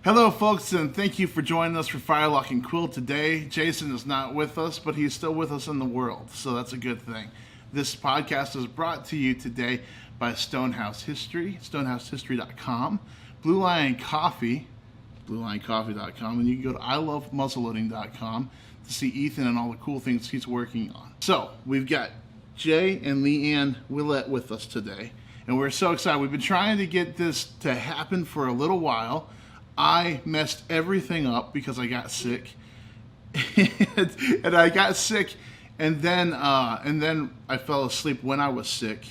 Hello, folks, and thank you for joining us for Firelock Quill today. Jason is not with us, but he's still with us in the world, so that's a good thing. This podcast is brought to you today by Stonehouse History, stonehousehistory.com, Blue Lion Coffee, bluelioncoffee.com, and you can go to ilovemuzzleloading.com to see Ethan and all the cool things he's working on. So, we've got Jay and Leigh Ann Willett with us today, and we're so excited. We've been trying to get this to happen for a little while. I messed everything up because I got sick, and I got sick, and then I fell asleep when I was sick,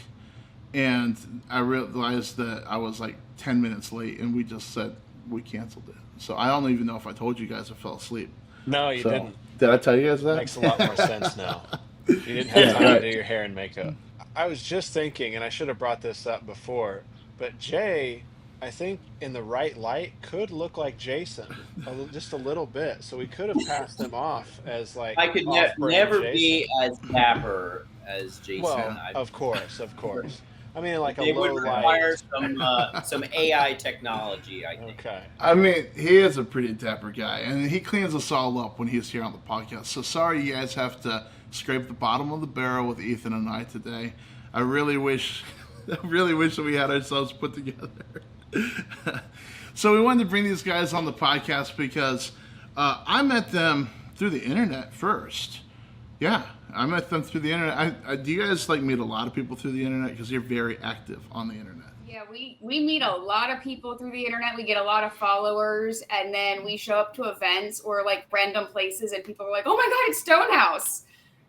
and I realized that I was like 10 minutes late, and we just said we canceled it. So I don't even know if I told you guys I fell asleep. No, you didn't. Did I tell you guys that? Makes a lot more sense now. You didn't have time to do your hair and makeup. I was just thinking, and I should have brought this up before, but Jay, I think in the right light, could look like Jason, just a little bit. So we could have passed him off as like. I could never be as dapper as Jason. Well, of course. I mean, like a low light. It would require light. some AI technology, I think. Okay. I mean, he is a pretty dapper guy, and he cleans us all up when he's here on the podcast. So sorry you guys have to scrape the bottom of the barrel with Ethan and I today. I really wish that we had ourselves put together. So we wanted to bring these guys on the podcast because I met them through the internet first. Yeah, I met them through the internet. Do you guys meet a lot of people through the internet because you're very active on the internet? Yeah, we meet a lot of people through the internet. We get a lot of followers, and then we show up to events or random places, and people are like, "Oh my God, it's Stonehouse!"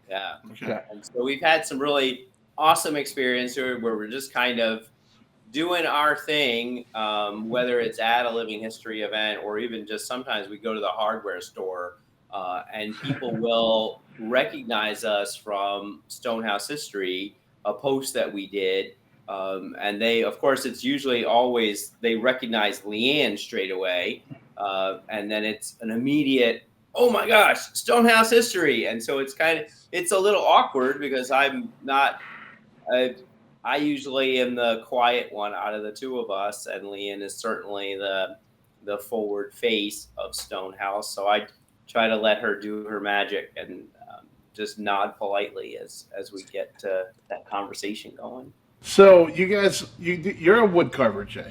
Yeah. Okay. And so we've had some really awesome experience where we're just kind of doing our thing, whether it's at a Living History event or even just sometimes we go to the hardware store and people will recognize us from Stonehouse History, a post that we did. And they, of course, it's usually always, they recognize Leigh Ann straight away. And then it's an immediate, oh my gosh, Stonehouse History. And so it's a little awkward because I'm not, I usually am the quiet one out of the two of us, and Leigh Ann is certainly the forward face of Stonehouse. So I try to let her do her magic and just nod politely as we get that conversation going. So you guys, you're a wood carver, Jay.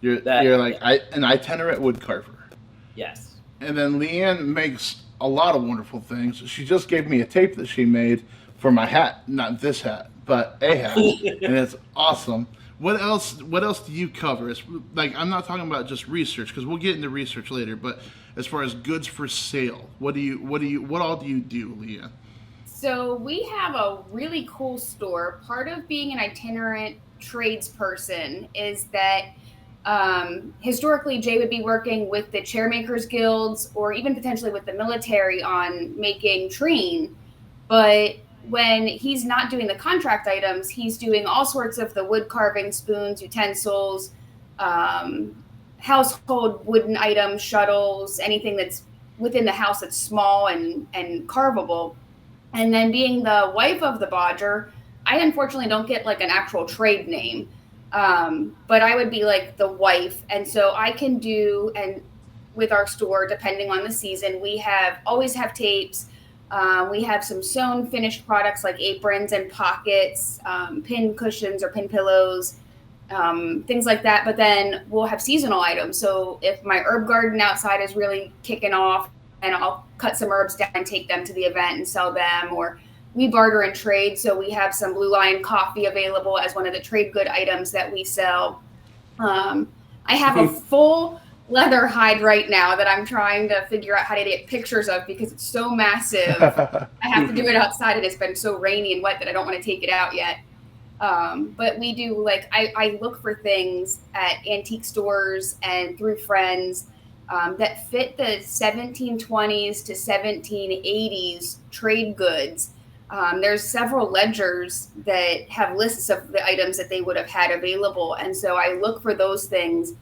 You're an itinerant wood carver. Yes. And then Leigh Ann makes a lot of wonderful things. She just gave me a tape that she made for my hat, not this hat, but a hat, and it's awesome. What else do you cover? It's I'm not talking about just research because we'll get into research later, but as far as goods for sale, what all do you do, Leigh Ann? So we have a really cool store. Part of being an itinerant tradesperson is that historically Jay would be working with the chairmakers guilds or even potentially with the military on making treen, but when he's not doing the contract items, he's doing all sorts of the wood carving, spoons, utensils, household wooden items, shuttles, anything that's within the house that's small and carvable. And then being the wife of the bodger, I unfortunately don't get an actual trade name, but I would be the wife. And so I can do, and with our store, depending on the season, we always have tapes. We have some sewn finished products like aprons and pockets, pin cushions or pin pillows, things like that. But then we'll have seasonal items. So if my herb garden outside is really kicking off, and I'll cut some herbs down and take them to the event and sell them, or we barter and trade. So we have some Blue Lion coffee available as one of the trade good items that we sell. I have a full leather hide right now that I'm trying to figure out how to get pictures of because it's so massive. I have to do it outside and it's been so rainy and wet that I don't want to take it out yet. But we do I look for things at antique stores and through friends that fit the 1720s to 1780s trade goods. There's several ledgers that have lists of the items that they would have had available. And so I look for those things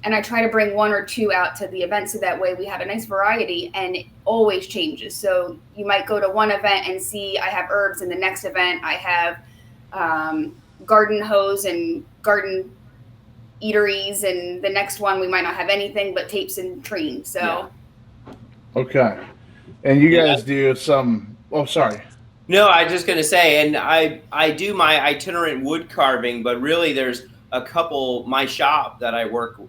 and I try to bring one or two out to the event. So that way we have a nice variety and it always changes. So you might go to one event and see I have herbs, and the next event I have garden hose and garden eateries, and the next one we might not have anything but tapes and trees. So. Yeah. Okay. And you Yeah. guys do some. Oh, sorry. No, I was just going to say, and I do my itinerant wood carving, but really there's a couple, my shop that I work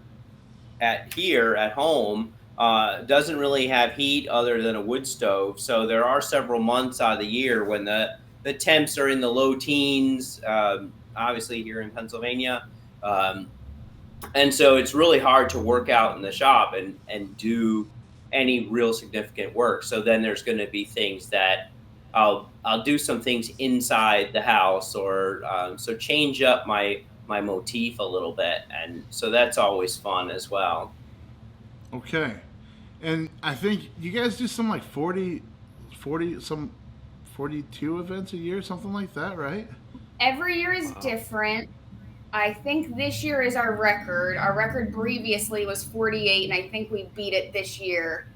at here at home doesn't really have heat other than a wood stove. So there are several months out of the year when the temps are in the low teens, obviously here in Pennsylvania. And so it's really hard to work out in the shop and do any real significant work. So then there's going to be things that I'll do some things inside the house, or so change up my motif a little bit, and so that's always fun as well. Okay. And I think you guys do some like 40 some 42 events a year, something like that, right? Every year is different. I think this year is our record. Our record previously was 48, and I think we beat it this year.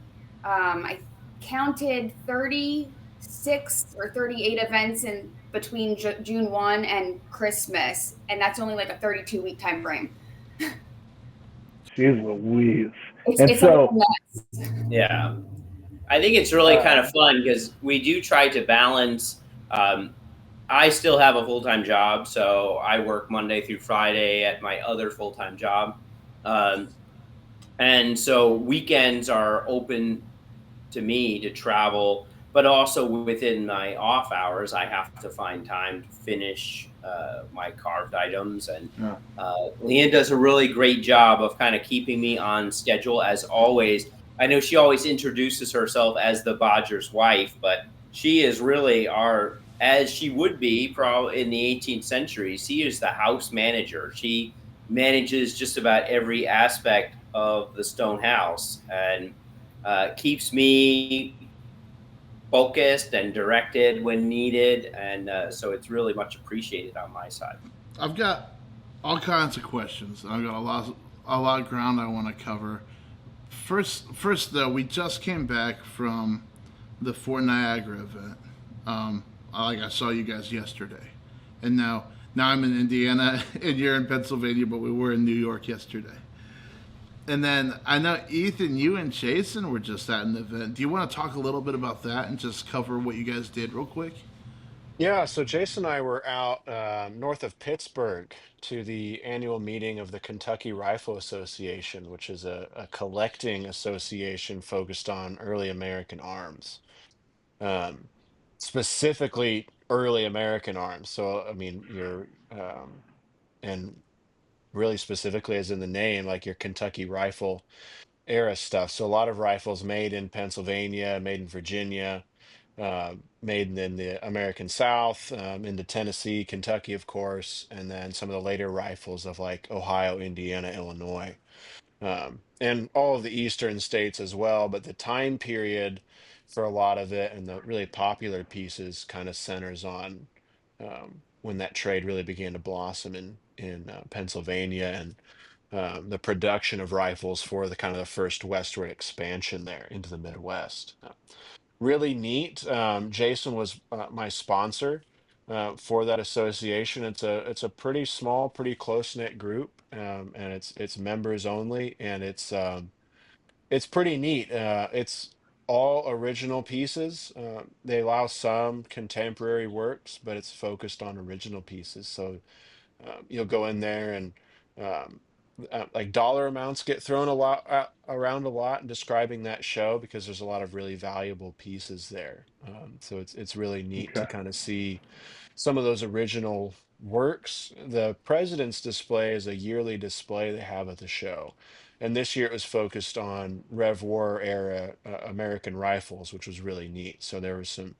I counted 36 or 38 events in between June 1 and Christmas, and that's only like a 32-week time frame. Jeez Louise. It's so nuts. Yeah, I think it's really kind of fun because we do try to balance. I still have a full-time job, so I work Monday through Friday at my other full-time job. And so weekends are open to me to travel, but also within my off hours, I have to find time to finish my carved items. And Leigh Ann does a really great job of kind of keeping me on schedule as always. I know she always introduces herself as the Bodger's wife, but she is really as she would be probably in the 18th century, she is the house manager. She manages just about every aspect of the stone house and keeps me focused and directed when needed. And so it's really much appreciated on my side. I've got all kinds of questions. I've got a lot of ground I want to cover. First though, we just came back from the Fort Niagara event. I saw you guys yesterday, and now I'm in Indiana and you're in Pennsylvania, but we were in New York yesterday. And then I know Ethan, you and Jason were just at an event. Do you want to talk a little bit about that and just cover what you guys did real quick? Yeah, so Jason and I were out north of Pittsburgh to the annual meeting of the Kentucky Rifle Association, which is a collecting association focused on early American arms. Um, Specifically early American arms. So, I mean, and really specifically as in the name, like your Kentucky rifle era stuff. So a lot of rifles made in Pennsylvania, made in Virginia, made in the American South, into Tennessee, Kentucky, of course, and then some of the later rifles of like Ohio, Indiana, Illinois, and all of the eastern states as well. But the time period for a lot of it and the really popular pieces kind of centers on when that trade really began to blossom in Pennsylvania, and the production of rifles for the kind of the first westward expansion there into the Midwest. Really neat. Jason was my sponsor for that association. It's a pretty small, pretty close knit group, and it's members only, and it's pretty neat. It's all original pieces. They allow some contemporary works, but it's focused on original pieces. So you'll go in there and um, like dollar amounts get thrown around a lot in describing that show because there's a lot of really valuable pieces there. So it's really neat to Okay. kind of see some of those original works. The President's Display is a yearly display they have at the show. And this year it was focused on Rev War era American rifles, which was really neat. So there was some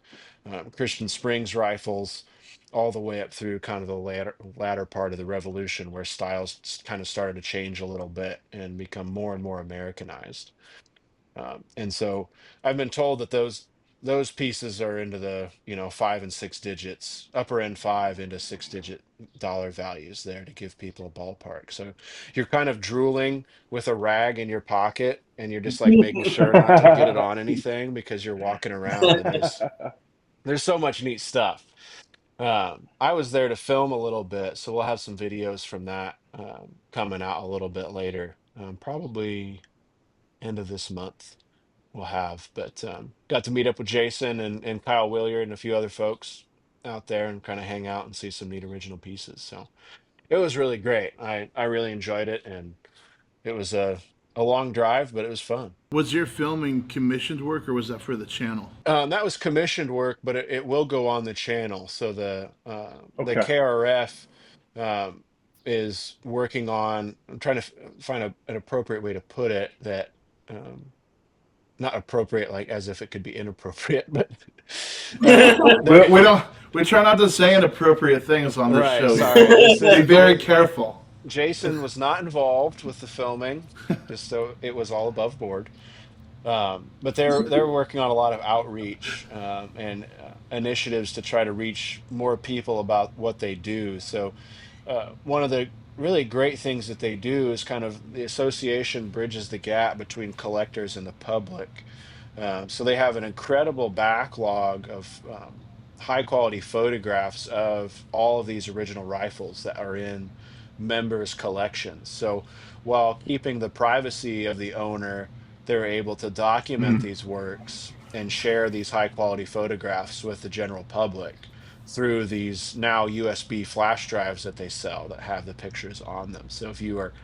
Christian Springs rifles all the way up through kind of the latter part of the Revolution, where styles kind of started to change a little bit and become more and more Americanized. And so I've been told that those pieces are into the 5 and 6 digits, upper end 5 into 6 digit dollar values there to give people a ballpark. So you're kind of drooling with a rag in your pocket, and you're just like making sure not to get it on anything because you're walking around, and there's so much neat stuff. I was there to film a little bit, so we'll have some videos from that coming out a little bit later, probably end of this month we'll have. But got to meet up with Jason and Kyle Williard and a few other folks out there and kind of hang out and see some neat original pieces. So it was really great. I really enjoyed it, and it was a long drive, but it was fun. Was your filming commissioned work, or was that for the channel? That was commissioned work, but it will go on the channel. So the Okay. KRF is working on. I'm trying to find an appropriate way to put it that not appropriate, like as if it could be inappropriate, but We try not to say inappropriate things on this right. show. Sorry, Be very careful. Jason was not involved with the filming, just so it was all above board. But they're working on a lot of outreach and initiatives to try to reach more people about what they do. So one of the really great things that they do is kind of the association bridges the gap between collectors and the public. So they have an incredible backlog of high quality photographs of all of these original rifles that are in members' collections. So while keeping the privacy of the owner, they're able to document these works and share these high quality photographs with the general public through these now USB flash drives that they sell that have the pictures on them. So if you are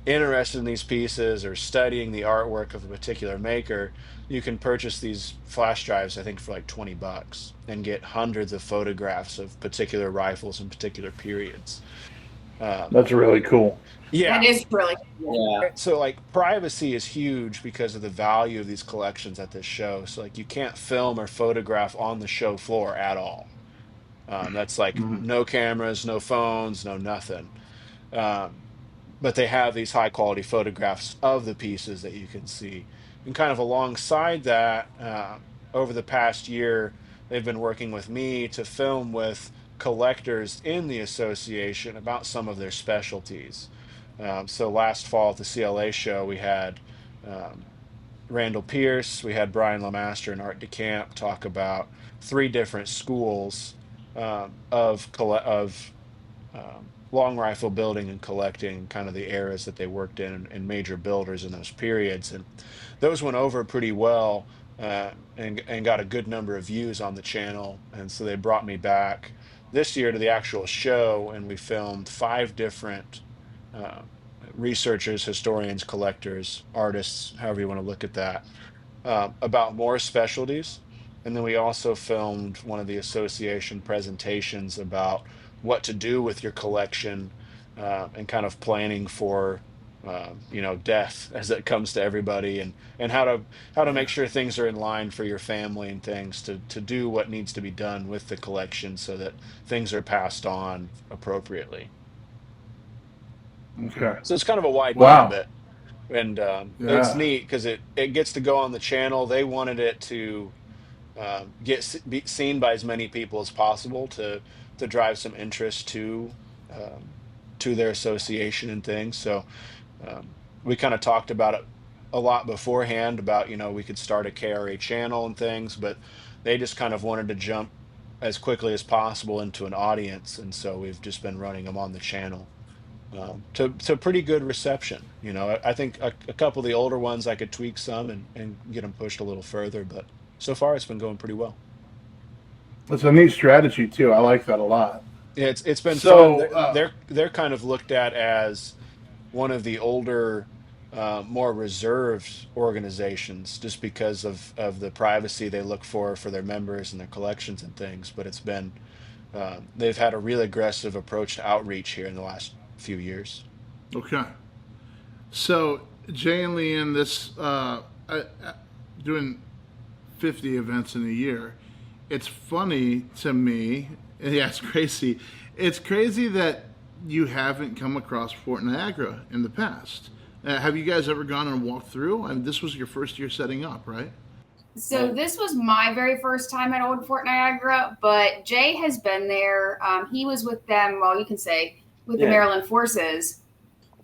interested in these pieces or studying the artwork of a particular maker, you can purchase these flash drives, I think, for like $20 and get hundreds of photographs of particular rifles in particular periods. That's really cool. Yeah. That is really cool. Yeah. So like privacy is huge because of the value of these collections at this show. So like you can't film or photograph on the show floor at all. That's like no cameras, no phones, no nothing. But they have these high quality photographs of the pieces that you can see. And kind of alongside that, over the past year, they've been working with me to film with collectors in the association about some of their specialties. So last fall at the CLA show, we had Randall Pierce, we had Brian Lemaster and Art DeCamp talk about 3 different schools of long rifle building and collecting, kind of the eras that they worked in and major builders in those periods. And those went over pretty well and got a good number of views on the channel. And so they brought me back this year to the actual show, and we filmed 5 different researchers, historians, collectors, artists, however you want to look at that, about more specialties. And then we also filmed one of the association presentations about what to do with your collection and kind of planning for death as it comes to everybody, and how to make sure things are in line for your family and things to do what needs to be done with the collection so that things are passed on appropriately. Okay. So it's kind of a wide Wow. gambit, and Yeah. it's neat because it gets to go on the channel. They wanted it to be seen by as many people as possible to drive some interest to their association and things. So we kind of talked about it a lot beforehand about we could start a KRA channel and things, but they just kind of wanted to jump as quickly as possible into an audience, and so we've just been running them on the channel to pretty good reception. I think a couple of the older ones I could tweak some and get them pushed a little further, but so far it's been going pretty well. That's a neat strategy too. I like that a lot. Yeah, it's been So, fun. They're kind of looked at as one of the older, more reserved organizations, just because of the privacy they look for their members and their collections and things. But it's been they've had a really aggressive approach to outreach here in the last few years. Okay. So Jay and Leigh Ann, this doing 50 events in a year. It's funny to me. Yeah, it's crazy. It's crazy that you haven't come across Fort Niagara in the past. Have you guys ever gone and walked through? I mean, this was your first year setting up, right? So this was my very first time at Old Fort Niagara, but Jay has been there. He was with them, well, you can say, with the Maryland Forces.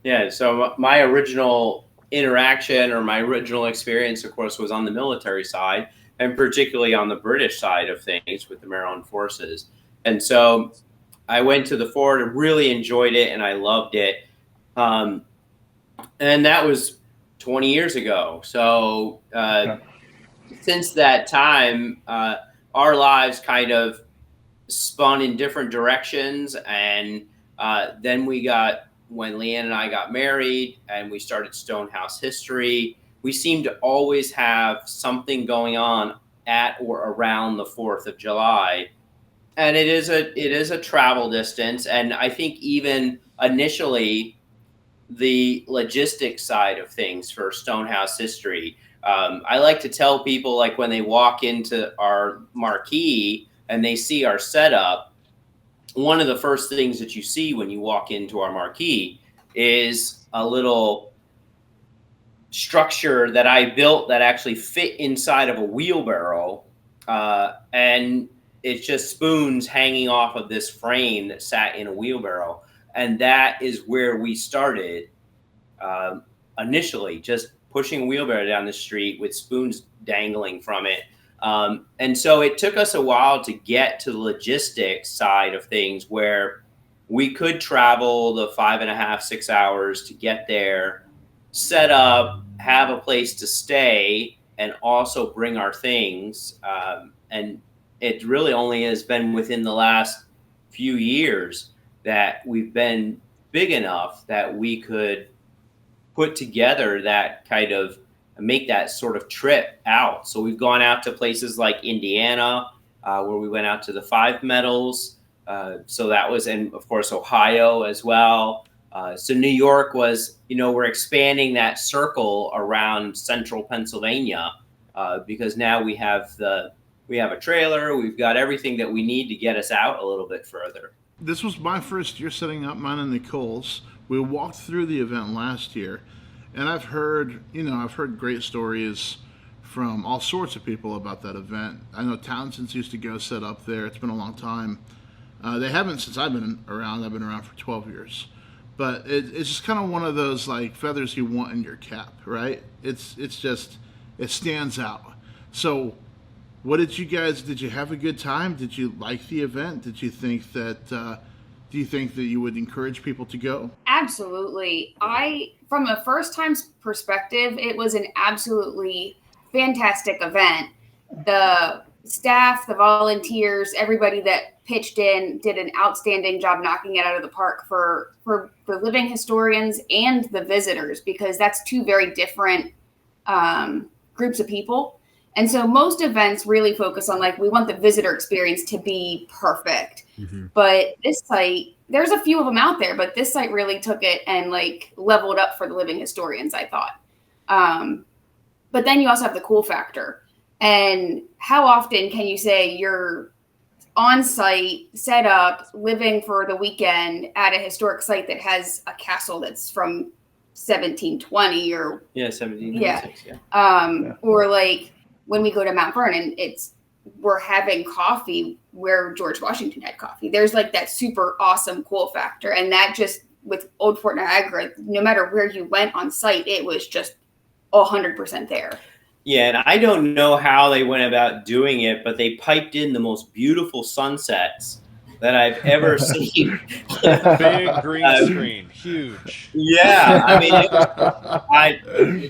Yeah, so my original interaction or my original experience, of course, was on the military side, and particularly on the British side of things with the Maryland Forces. And so I went to the fort and really enjoyed it, and I loved it. And that was 20 years ago. So since that time, our lives kind of spun in different directions. And then when Leigh Ann and I got married and we started Stonehouse History, we seemed to always have something going on at or around the 4th of July. And it is a travel distance. And I think even initially, the logistics side of things for Stonehouse History, I like to tell people, like, when they walk into our marquee and they see our setup, one of the first things that you see when you walk into our marquee is a little structure that I built that actually fit inside of a wheelbarrow, and it's just spoons hanging off of this frame that sat in a wheelbarrow. And that is where we started initially, just pushing a wheelbarrow down the street with spoons dangling from it. And so it took us a while to get to the logistics side of things, where we could travel the 5.5, 6 hours to get there, set up, have a place to stay, and also bring our things. And it really only has been within the last few years that we've been big enough that we could put together that kind of, make that sort of trip out. So we've gone out to places like Indiana, where we went out to the Five Metals. So that was, and of course, Ohio as well. So New York was, we're expanding that circle around central Pennsylvania, because now we have a trailer, we've got everything that we need to get us out a little bit further. This was my first year setting up mine and Nicole's. We walked through the event last year, and I've heard great stories from all sorts of people about that event. I know Townsend's used to go set up there. It's been a long time. They haven't since I've been around. I've been around for 12 years. But it's just kind of one of those, like, feathers you want in your cap, right? It's just, it stands out. So what did you have a good time? Did you like the event? Did you think that, do you think that you would encourage people to go? Absolutely. From a first time perspective, it was an absolutely fantastic event. The staff, the volunteers, everybody that pitched in did an outstanding job knocking it out of the park for the living historians and the visitors, because that's two very different groups of people. And so most events really focus on, like, we want the visitor experience to be perfect. Mm-hmm. But this site, there's a few of them out there, but this site really took it and, like, leveled up for the living historians, I thought. But then you also have the cool factor. And how often can you say you're on site, set up, living for the weekend at a historic site that has a castle that's from 1720 or 1726, or like when we go to Mount Vernon, we're having coffee where George Washington had coffee. There's like that super awesome cool factor, and that just with Old Fort Niagara, no matter where you went on site, it was just 100% there. Yeah, and I don't know how they went about doing it, but they piped in the most beautiful sunsets that I've ever seen. Big green screen, huge. Yeah, I mean,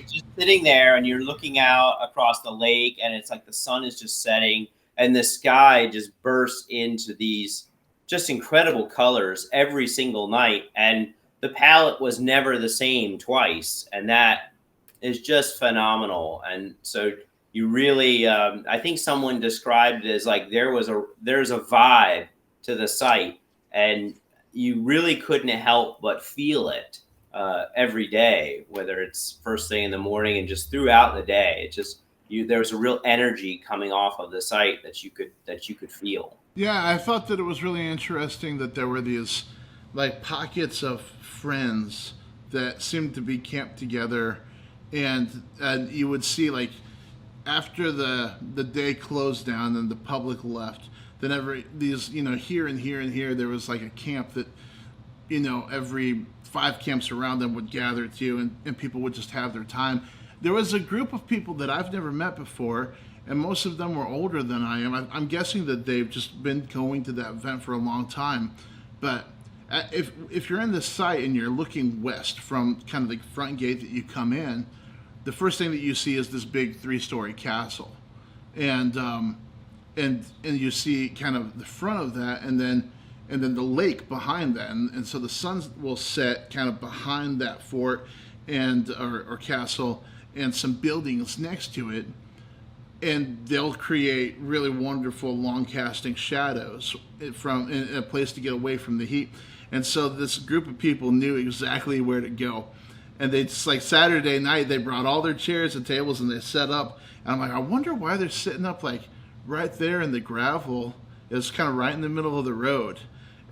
it's just sitting there, and you're looking out across the lake, and it's like the sun is just setting, and the sky just bursts into these just incredible colors every single night, and the palette was never the same twice, and that is just phenomenal. And so you really, I think someone described it as like there's a vibe to the site, and you really couldn't help but feel it every day, whether it's first thing in the morning and just throughout the day. It just there's a real energy coming off of the site that you could feel. Yeah, I thought that it was really interesting that there were these like pockets of friends that seemed to be camped together, and you would see, like, after the day closed down and the public left, then here and here and here, there was like a camp that, every 5 camps around them would gather to, and people would just have their time. There was a group of people that I've never met before, and most of them were older than I am. I'm guessing that they've just been going to that event for a long time, but if you're in the site and you're looking west from kind of the front gate that you come in, the first thing that you see is this big 3-story castle, and you see kind of the front of that, and then the lake behind that, and so the sun will set kind of behind that fort and or castle, and some buildings next to it, and they'll create really wonderful long casting shadows from in a place to get away from the heat. And so this group of people knew exactly where to go. And they just, like, Saturday night, they brought all their chairs and tables and they set up. And I'm like, I wonder why they're sitting up, like, right there in the gravel. It's kind of right in the middle of the road.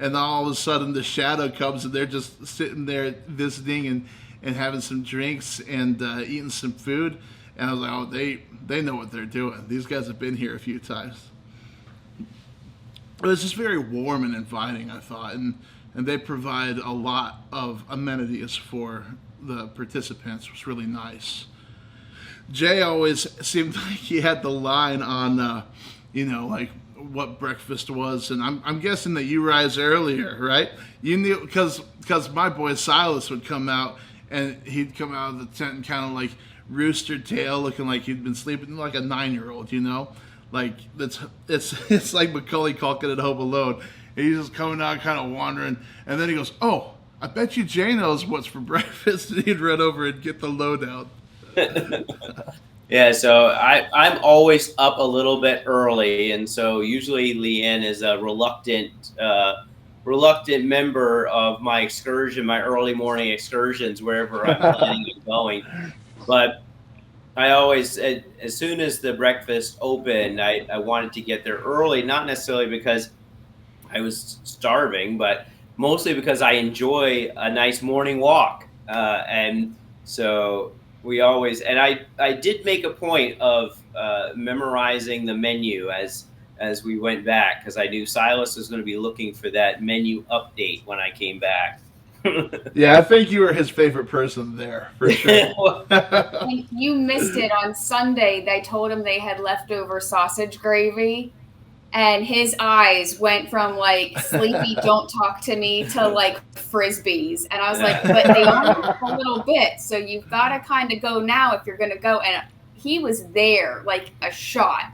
And then all of a sudden the shadow comes and they're just sitting there visiting and having some drinks and eating some food. And I was like, oh, they know what they're doing. These guys have been here a few times. It was just very warm and inviting, I thought. And they provide a lot of amenities for the participants. It was really nice. Jay always seemed like he had the line on, like what breakfast was. And I'm guessing that you rise earlier, right? You knew, because my boy Silas would come out, and he'd come out of the tent and kind of like rooster tail, looking like he'd been sleeping like a 9-year-old, Like it's like Macaulay Culkin at Home Alone. He's just coming out, kind of wandering, and then he goes, "Oh, I bet you Jay knows what's for breakfast." And he'd run over and get the lowdown. Yeah, so I'm always up a little bit early, and so usually Leigh Ann is a reluctant member of my excursion, my early morning excursions, wherever I'm planning on going. But I always, as soon as the breakfast opened, I wanted to get there early, not necessarily because I was starving, but mostly because I enjoy a nice morning walk. And so we always, and I did make a point of memorizing the menu as we went back, because I knew Silas was going to be looking for that menu update when I came back. Yeah, I think you were his favorite person there, for sure. You missed it on Sunday. They told him they had leftover sausage gravy, and his eyes went from like sleepy don't talk to me to like frisbees. And I was like, but they are a little bit, so you've got to kind of go now if you're going to go. And he was there like a shot.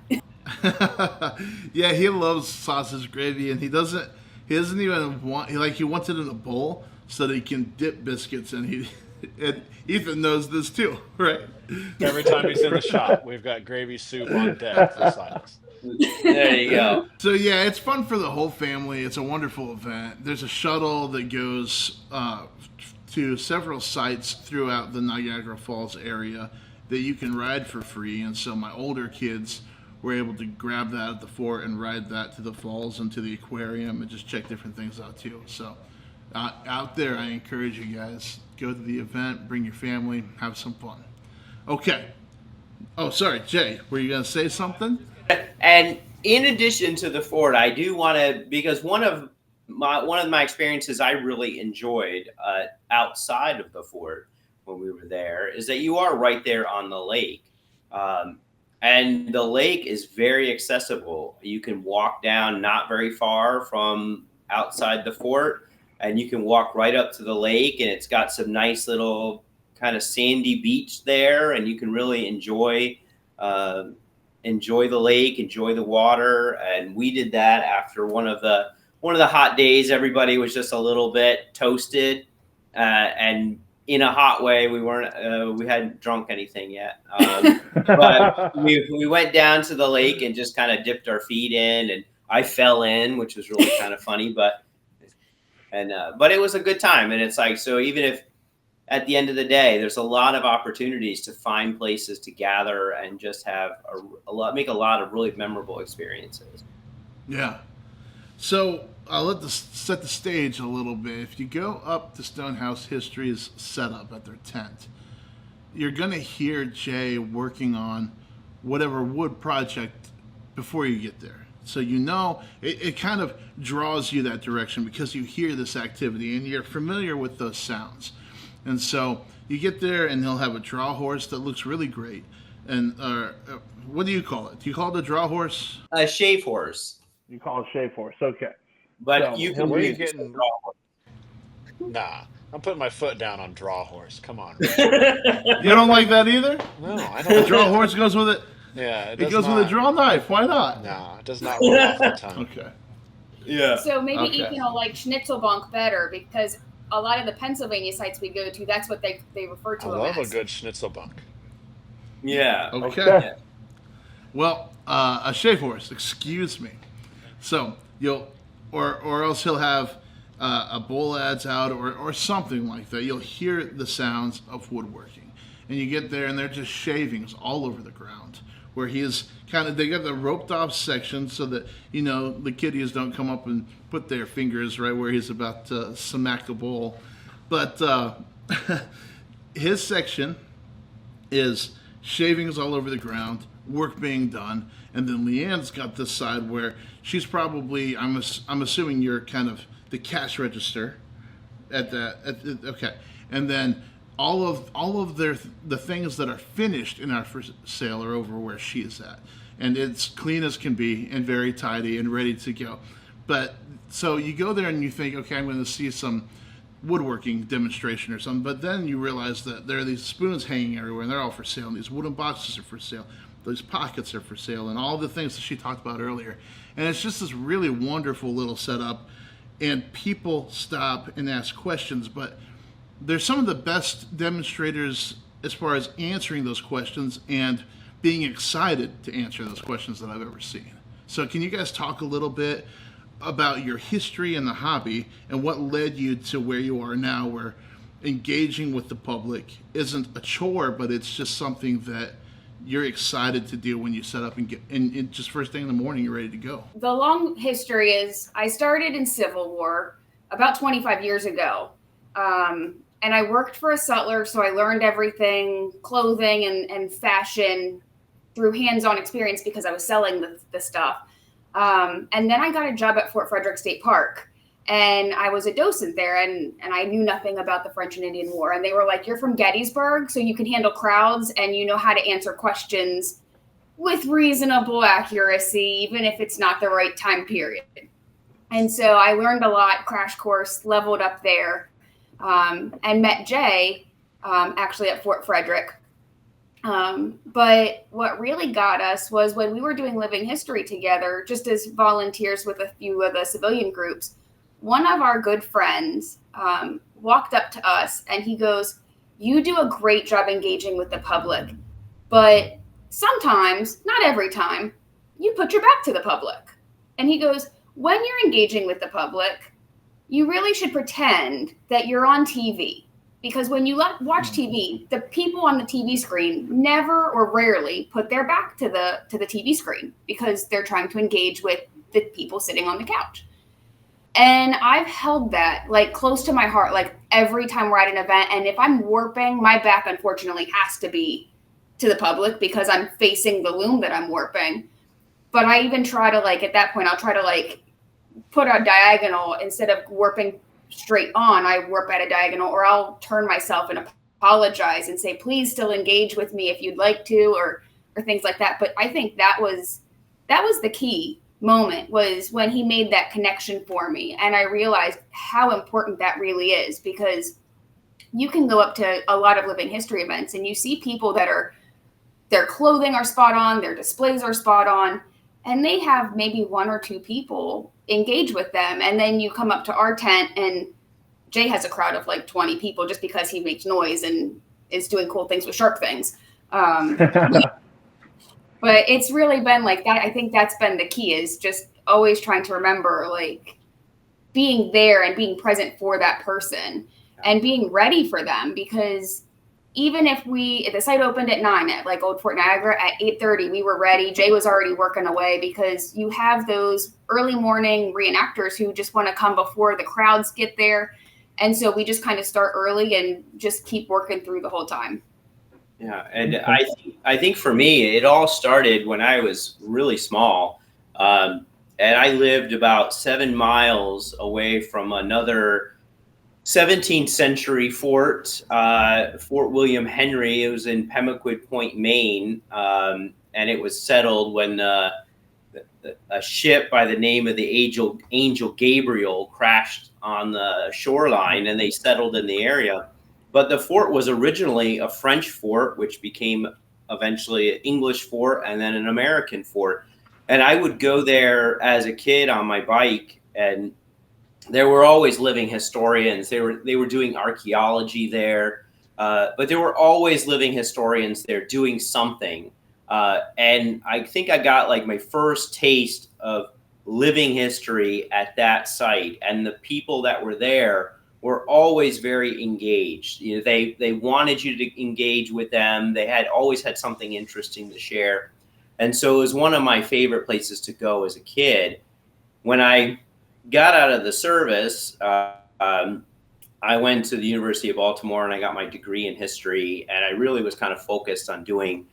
Yeah, he loves sausage gravy, and he doesn't even want, he wants it in a bowl so that he can dip biscuits, and Ethan knows this too, right? Every time he's in the shop, we've got gravy soup on deck for Silas. There you go. So yeah, it's fun for the whole family. It's a wonderful event. There's a shuttle that goes to several sites throughout the Niagara Falls area that you can ride for free, and so my older kids were able to grab that at the fort and ride that to the falls and to the aquarium and just check different things out too. So out there, I encourage you guys, go to the event, bring your family, have some fun. Okay. Oh, sorry, Jay, were you going to say something? And in addition to the fort, I do want to, because one of my experiences I really enjoyed outside of the fort when we were there is that you are right there on the lake. And the lake is very accessible. You can walk down not very far from outside the fort, and you can walk right up to the lake, and it's got some nice little kind of sandy beach there, and you can really enjoy the lake, enjoy the water. And we did that after one of the hot days. Everybody was just a little bit toasted, and in a hot way. We hadn't drunk anything yet, but we went down to the lake and just kind of dipped our feet in, and I fell in, which was really kind of funny, but it was a good time. And it's like, so even if at the end of the day, there's a lot of opportunities to find places to gather and just have make a lot of really memorable experiences. Yeah. So I'll set the stage a little bit. If you go up to Stonehouse History's setup at their tent, you're going to hear Jay working on whatever wood project before you get there. So it kind of draws you that direction because you hear this activity and you're familiar with those sounds. And so you get there and he'll have a draw horse that looks really great. And what do you call it? Do you call it a draw horse? A shave horse. You call it shave horse, okay. But So, you can where are you use getting draw horse. Nah, I'm putting my foot down on draw horse. Come on. You don't like that either? No, I The don't. draw horse goes with it. Yeah, It goes with a draw knife. Why not? No, it does not roll off the tongue. Okay. Yeah. So maybe Okay. Ethan will like Schnitzelbank better because a lot of the Pennsylvania sites we go to, that's what they refer to I them love a as. good schnitzelbunk. Yeah. Okay. Yeah. Well, a shave horse. Excuse me. So you'll, or else he'll have a bull ads out or something like that. You'll hear the sounds of woodworking, and you get there and they're just shavings all over the ground. Where he is they got the roped off section so that the kiddies don't come up and put their fingers right where he's about to smack a bull. But his section is shavings all over the ground, work being done, and then Leigh Ann's got this side where she's probably I'm assuming you're kind of the cash register at that. Okay, and then all of the things that are finished in our for sale are over where she is at, and it's clean as can be and very tidy and ready to go. But so you go there and you think, okay, I'm going to see some woodworking demonstration or something, but then you realize that there are these spoons hanging everywhere and they're all for sale, and these wooden boxes are for sale, these pockets are for sale, and all the things that she talked about earlier. And it's just this really wonderful little setup, and people stop and ask questions, but they're some of the best demonstrators as far as answering those questions and being excited to answer those questions that I've ever seen. So can you guys talk a little bit about your history in the hobby and what led you to where you are now, where engaging with the public isn't a chore, but it's just something that you're excited to do when you set up and get and just first thing in the morning you're ready to go? The long history is I started in Civil War about 25 years ago. And I worked for a sutler, so I learned everything, clothing and fashion through hands-on experience because I was selling the stuff. And then I got a job at Fort Frederick State Park, and I was a docent there, and I knew nothing about the French and Indian War. And they were like, you're from Gettysburg, so you can handle crowds, and you know how to answer questions with reasonable accuracy, even if it's not the right time period. And so I learned a lot, crash course, leveled up there. And met Jay actually at Fort Frederick. But what really got us was when we were doing living history together, just as volunteers with a few of the civilian groups, one of our good friends walked up to us and he goes, you do a great job engaging with the public, but sometimes, not every time, you put your back to the public. And he goes, when you're engaging with the public, you really should pretend that you're on TV, because when you watch TV, the people on the TV screen never or rarely put their back to the TV screen because they're trying to engage with the people sitting on the couch. And I've held that like close to my heart, like every time we're at an event. And if I'm warping, my back unfortunately has to be to the public because I'm facing the loom that I'm warping. But I even try to at that point, I'll try to put a diagonal instead of warping straight on. I warp at a diagonal, or I'll turn myself and apologize and say, please still engage with me if you'd like to, or things like that. But I think that was the key moment, was when he made that connection for me. And I realized how important that really is, because you can go up to a lot of living history events and you see people that their clothing are spot on, their displays are spot on, and they have maybe one or two people engage with them. And then you come up to our tent and Jay has a crowd of 20 people just because he makes noise and is doing cool things with sharp things. But it's really been like that. I think that's been the key, is just always trying to remember being there and being present for that person and being ready for them, because even if the site opened at 9 at Old Fort Niagara, at 8:30, we were ready. Jay was already working away, because you have those early morning reenactors who just want to come before the crowds get there. And so we just kind of start early and just keep working through the whole time. Yeah. And I think for me, it all started when I was really small. And I lived about 7 miles away from another 17th century fort, Fort William Henry. It was in Pemaquid Point, Maine, and it was settled when a ship by the name of the Angel Gabriel crashed on the shoreline, and they settled in the area. But the fort was originally a French fort, which became eventually an English fort and then an American fort. And I would go there as a kid on my bike, and there were always living historians. They were doing archaeology there, but there were always living historians there doing something. And I think I got like my first taste of living history at that site, and the people that were there were always very engaged. You know, they wanted you to engage with them. They had always had something interesting to share. And so it was one of my favorite places to go as a kid. When I got out of the service, I went to the University of Baltimore and I got my degree in history. And I really was kind of focused on doing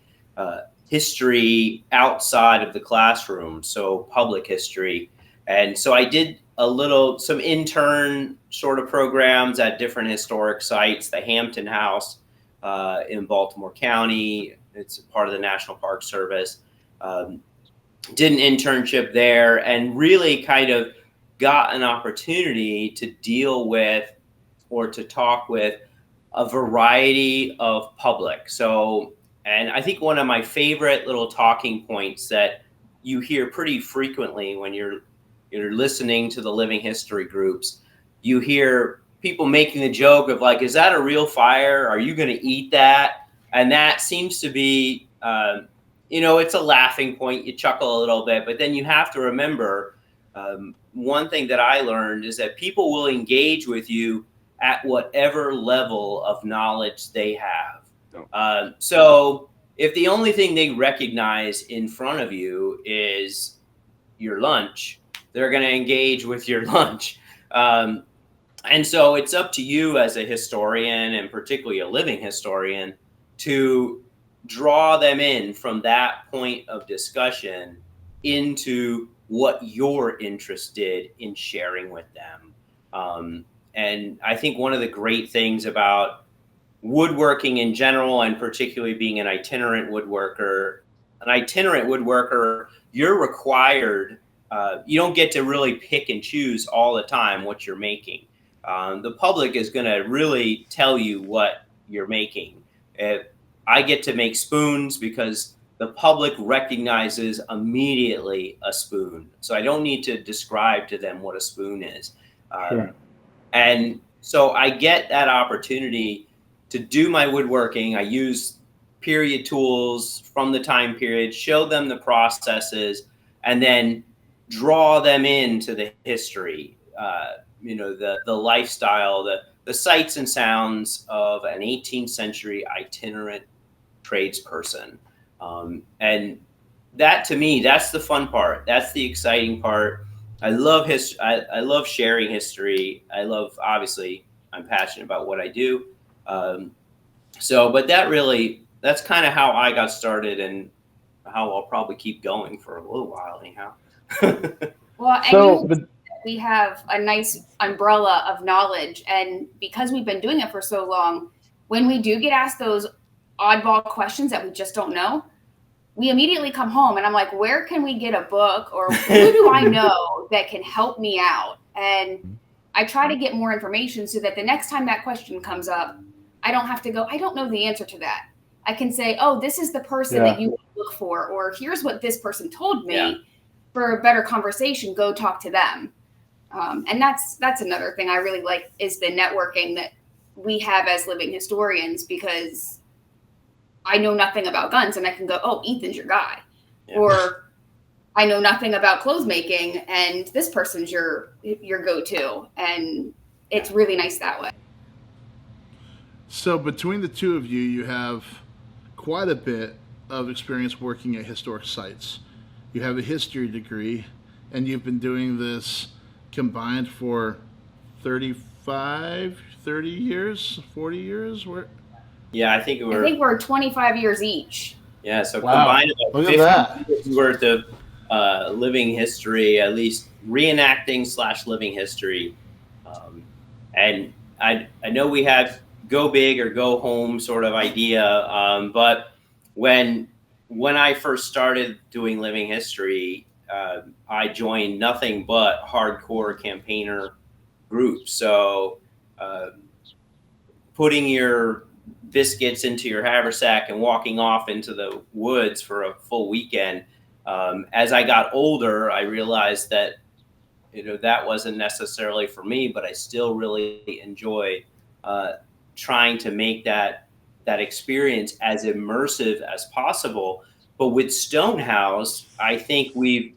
history outside of the classroom, so public history. And so I did some intern sort of programs at different historic sites, the Hampton House in Baltimore County. It's part of the National Park Service. Did an internship there and really kind of got an opportunity to deal with or to talk with a variety of public. So, and I think one of my favorite little talking points that you hear pretty frequently when you're listening to the living history groups, you hear people making the joke of like, is that a real fire? Are you going to eat that? And that seems to be, it's a laughing point. You chuckle a little bit, but then you have to remember one thing that I learned is that people will engage with you at whatever level of knowledge they have. So if the only thing they recognize in front of you is your lunch, they're going to engage with your lunch. And so it's up to you as a historian, and particularly a living historian, to draw them in from that point of discussion into what you're interested in sharing with them. And I think one of the great things about woodworking in general, and particularly being an itinerant woodworker, you're required, you don't get to really pick and choose all the time what you're making. The public is going to really tell you what you're making. I get to make spoons because the public recognizes immediately a spoon. So I don't need to describe to them what a spoon is. Sure. And so I get that opportunity to do my woodworking. I use period tools from the time period, show them the processes, and then draw them into the history, the lifestyle, the sights and sounds of an 18th century itinerant tradesperson. And that, to me, that's the fun part. That's the exciting part. I love history. I love sharing history. Obviously, I'm passionate about what I do. But that's kind of how I got started, and how I'll probably keep going for a little while anyhow. Well, we have a nice umbrella of knowledge, and because we've been doing it for so long, when we do get asked those oddball questions that we just don't know, we immediately come home and I'm like, where can we get a book, or who do I know that can help me out? And I try to get more information so that the next time that question comes up, I don't have to go, I don't know the answer to that. I can say, oh, this is the person that you look for, or here's what this person told me. Yeah. For a better conversation, go talk to them. And that's another thing I really like, is the networking that we have as living historians, because I know nothing about guns and I can go, oh, Ethan's your guy. Yeah. Or I know nothing about clothes making and this person's your go-to. And it's really nice that way. So between the two of you, you have quite a bit of experience working at historic sites. You have a history degree, and you've been doing this combined for 30 years, 40 years? Yeah, I think we're 25 years each. Yeah, so wow. Combined about 50 years worth of living history, at least reenacting / living history. And I know we have go big or go home sort of idea, but when I first started doing living history, I joined nothing but hardcore campaigner groups. So putting your biscuits into your haversack and walking off into the woods for a full weekend. As I got older, I realized that that wasn't necessarily for me, but I still really enjoy trying to make that experience as immersive as possible. But with Stonehouse, I think we've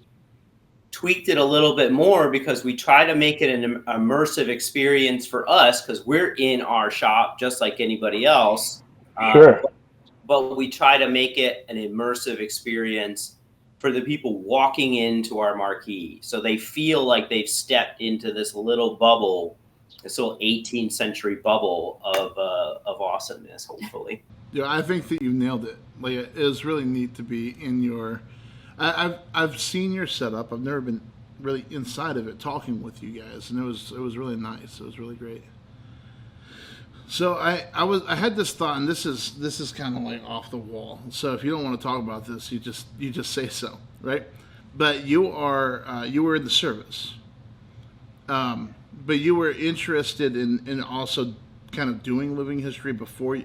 tweaked it a little bit more because we try to make it an immersive experience for us because we're in our shop just like anybody else. Sure. But we try to make it an immersive experience for the people walking into our marquee. So they feel like they've stepped into this little bubble, this little 18th century bubble of awesomeness, hopefully. Yeah, I think that you nailed it. Like, it is really neat to be in your. I've seen your setup. I've never been really inside of it, talking with you guys, and it was really nice. It was really great. So I had this thought, and this is kind of like off the wall. So if you don't want to talk about this, you just say so, right? But you were in the service, but you were interested in also kind of doing living history before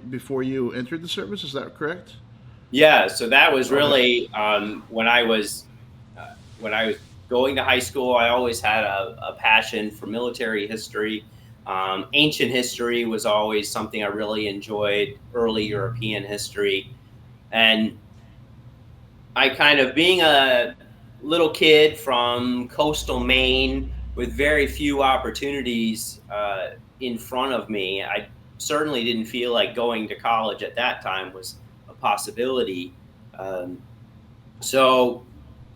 you entered the service. Is that correct? Yeah. So that was really when I was going to high school. I always had a passion for military history. Ancient history was always something I really enjoyed, early European history. And I kind of, being a little kid from coastal Maine with very few opportunities in front of me, I certainly didn't feel like going to college at that time was a possibility. So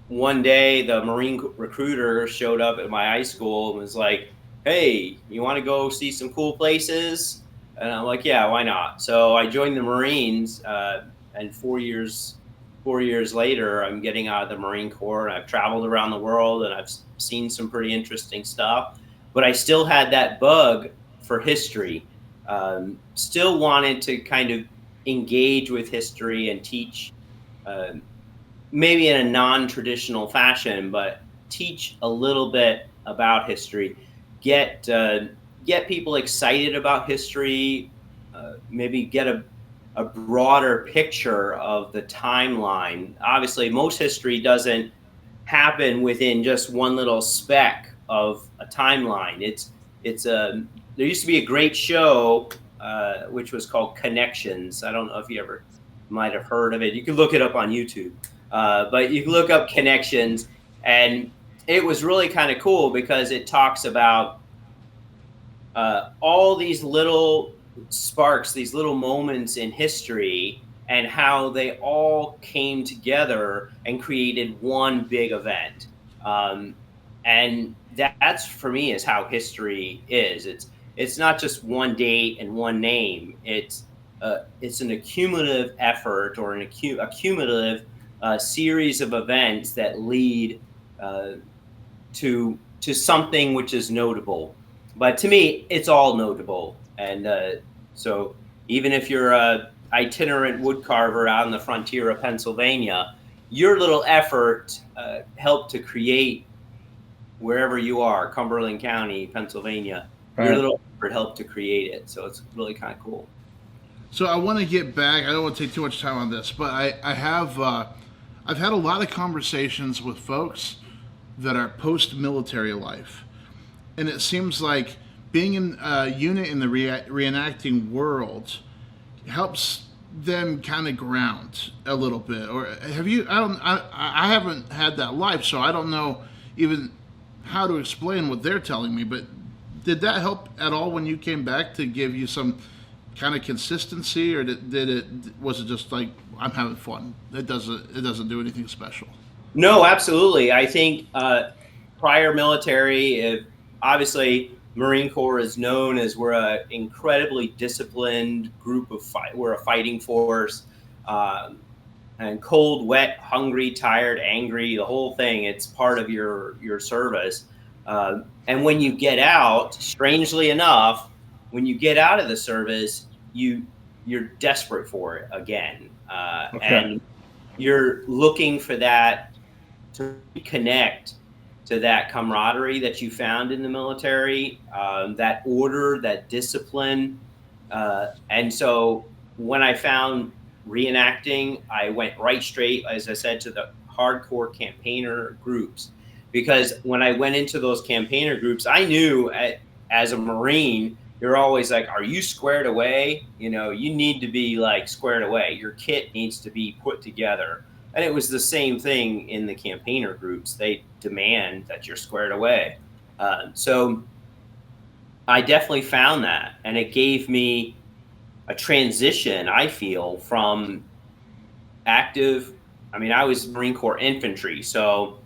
one day the Marine recruiter showed up at my high school and was like, "Hey, you want to go see some cool places?" And I'm like, "Yeah, why not?" So I joined the Marines, and 4 years later, I'm getting out of the Marine Corps, and I've traveled around the world, and I've seen some pretty interesting stuff. But I still had that bug for history. Still wanted to kind of engage with history and teach, maybe in a non-traditional fashion, but teach a little bit about history. Get people excited about history, maybe get a broader picture of the timeline. Obviously, most history doesn't happen within just one little speck of a timeline. There used to be a great show which was called Connections. I don't know if you ever might have heard of it. You can look it up on YouTube, but you can look up Connections, and it was really kind of cool because it talks about all these little sparks, these little moments in history, and how they all came together and created one big event. And that's, for me, is how history is. It's not just one date and one name. It's an accumulative effort, or a cumulative series of events that lead to something which is notable. But to me, it's all notable. And so even if you're a itinerant woodcarver out on the frontier of Pennsylvania, your little effort helped to create, wherever you are, Cumberland County, Pennsylvania, your little effort helped to create it. So it's really kind of cool. So I want to get back. I don't want to take too much time on this, but I've had a lot of conversations with folks that are post-military life. And it seems like being in a unit in the reenacting world helps them kind of ground a little bit. Or have you? I haven't had that life, so I don't know even how to explain what they're telling me. But did that help at all when you came back to give you some kind of consistency, or was it just like, I'm having fun? It doesn't do anything special. No, absolutely. I think prior military, obviously, Marine Corps is known as, we're an incredibly disciplined group we're a fighting force, and cold, wet, hungry, tired, angry, the whole thing. It's part of your service. And when you get out, strangely enough, when you get out of the service, you're desperate for it again, and you're looking for that to reconnect to that camaraderie that you found in the military, that order, that discipline. And so when I found reenacting, I went right straight, as I said, to the hardcore campaigner groups. Because when I went into those campaigner groups, I knew as a Marine, you're always like, are you squared away? You need to be like squared away. Your kit needs to be put together. And it was the same thing in the campaigner groups. They demand that you're squared away. So I definitely found that. And it gave me a transition, I feel, from active. I mean, I was Marine Corps infantry. So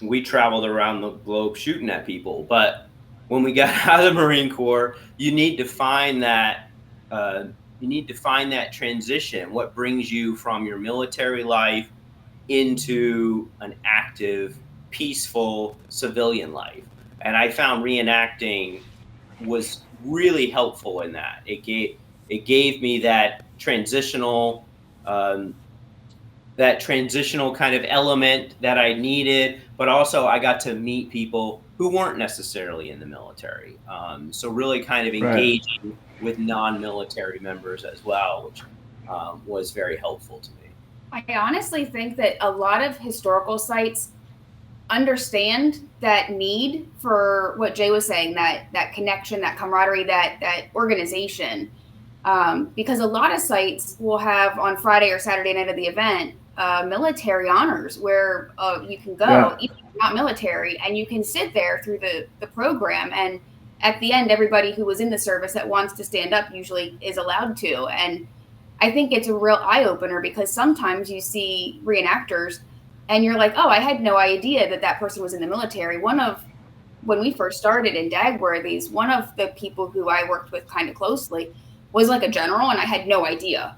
we traveled around the globe shooting at people. But when we got out of the Marine Corps, you need to find that transition, what brings you from your military life into an active, peaceful civilian life. And I found reenacting was really helpful in that. It gave me that transitional kind of element that I needed, but also I got to meet people who weren't necessarily in the military. So really kind of engaging with non-military members as well, which was very helpful to me. I honestly think that a lot of historical sites understand that need for what Jay was saying, that connection, that camaraderie, that organization. Because a lot of sites will have on Friday or Saturday night of the event, military honors where you can go, even if you're not military, and you can sit there through the program. And at the end, everybody who was in the service that wants to stand up usually is allowed to. And I think it's a real eye-opener, because sometimes you see reenactors and you're like, oh, I had no idea that person was in the military. When we first started in Dagworthy's, one of the people who I worked with kind of closely was like a general, and I had no idea.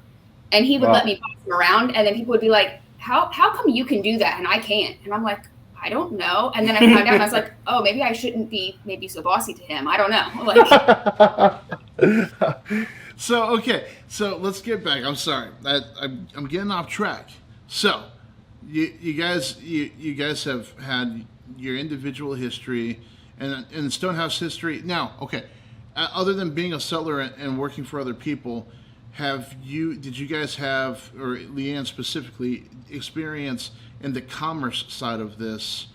And he would let me boss him around, and then people would be like, how come you can do that and I can't? And I'm like, I don't know. And then I found out, and I was like, oh, maybe I shouldn't be so bossy to him. I don't know. Like, So let's get back. I'm sorry, I'm getting off track. So you guys have had your individual history and Stonehouse history. Now, okay, other than being a settler and working for other people, did you guys have, or Leigh Ann specifically, experience in the commerce side of this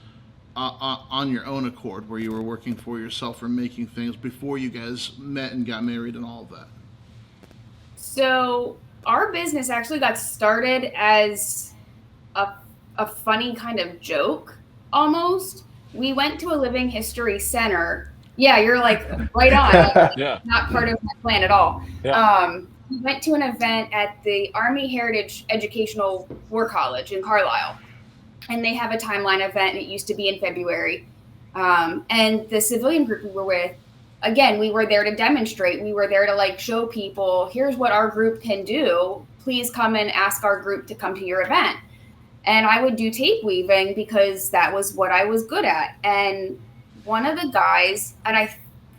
on your own accord, where you were working for yourself or making things before you guys met and got married and all of that? So our business actually got started as a funny kind of joke, almost. We went to a living history center. Yeah, you're like right on. Yeah. Not part of my plan at all. Yeah. We went to an event at the Army Heritage Educational War College in Carlisle, and they have a timeline event, and it used to be in February. And the civilian group we were with, again, we were there to demonstrate. We were there to like show people, here's what our group can do. Please come and ask our group to come to your event. And I would do tape weaving because that was what I was good at. And one of the guys, and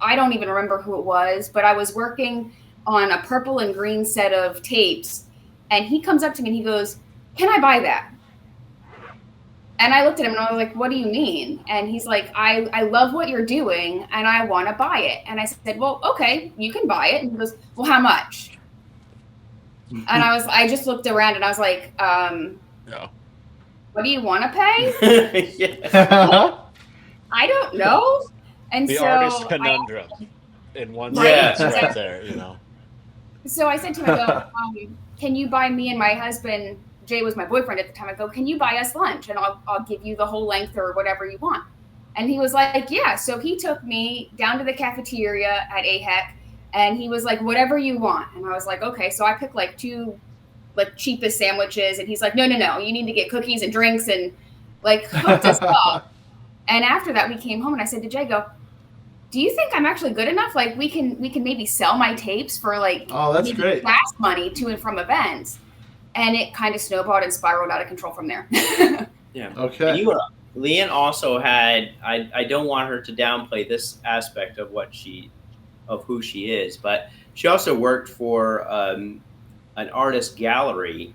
I don't even remember who it was, but I was working on a purple and green set of tapes, and he comes up to me and he goes, "Can I buy that?" And I looked at him and I was like, "What do you mean?" And he's like, I love what you're doing and I want to buy it. And I said, "Well, okay, you can buy it." And he goes, "Well, how much?" And I just looked around and I was like, No. "What do you want to pay?" I don't know. And The so artist conundrum in one Yeah. sentence right there, So I said to him, I go, "Can you buy me and my husband," Jay was my boyfriend at the time, I go, "Can you buy us lunch? And I'll give you the whole length or whatever you want." And he was like, "Yeah." So he took me down to the cafeteria at AHEC, and he was like, "Whatever you want." And I was like, "Okay." So I picked like two like cheapest sandwiches, and he's like, No, you need to get cookies and drinks, and like hooked us up. And after that, we came home, and I said to Jay, "Do you think I'm actually good enough? Like we can maybe sell my tapes for like that's great gas money to and from events." And it kind of snowballed and spiraled out of control from there. Yeah. Okay. Leigh Ann also had, I don't want her to downplay this aspect of who she is, but she also worked for an artist gallery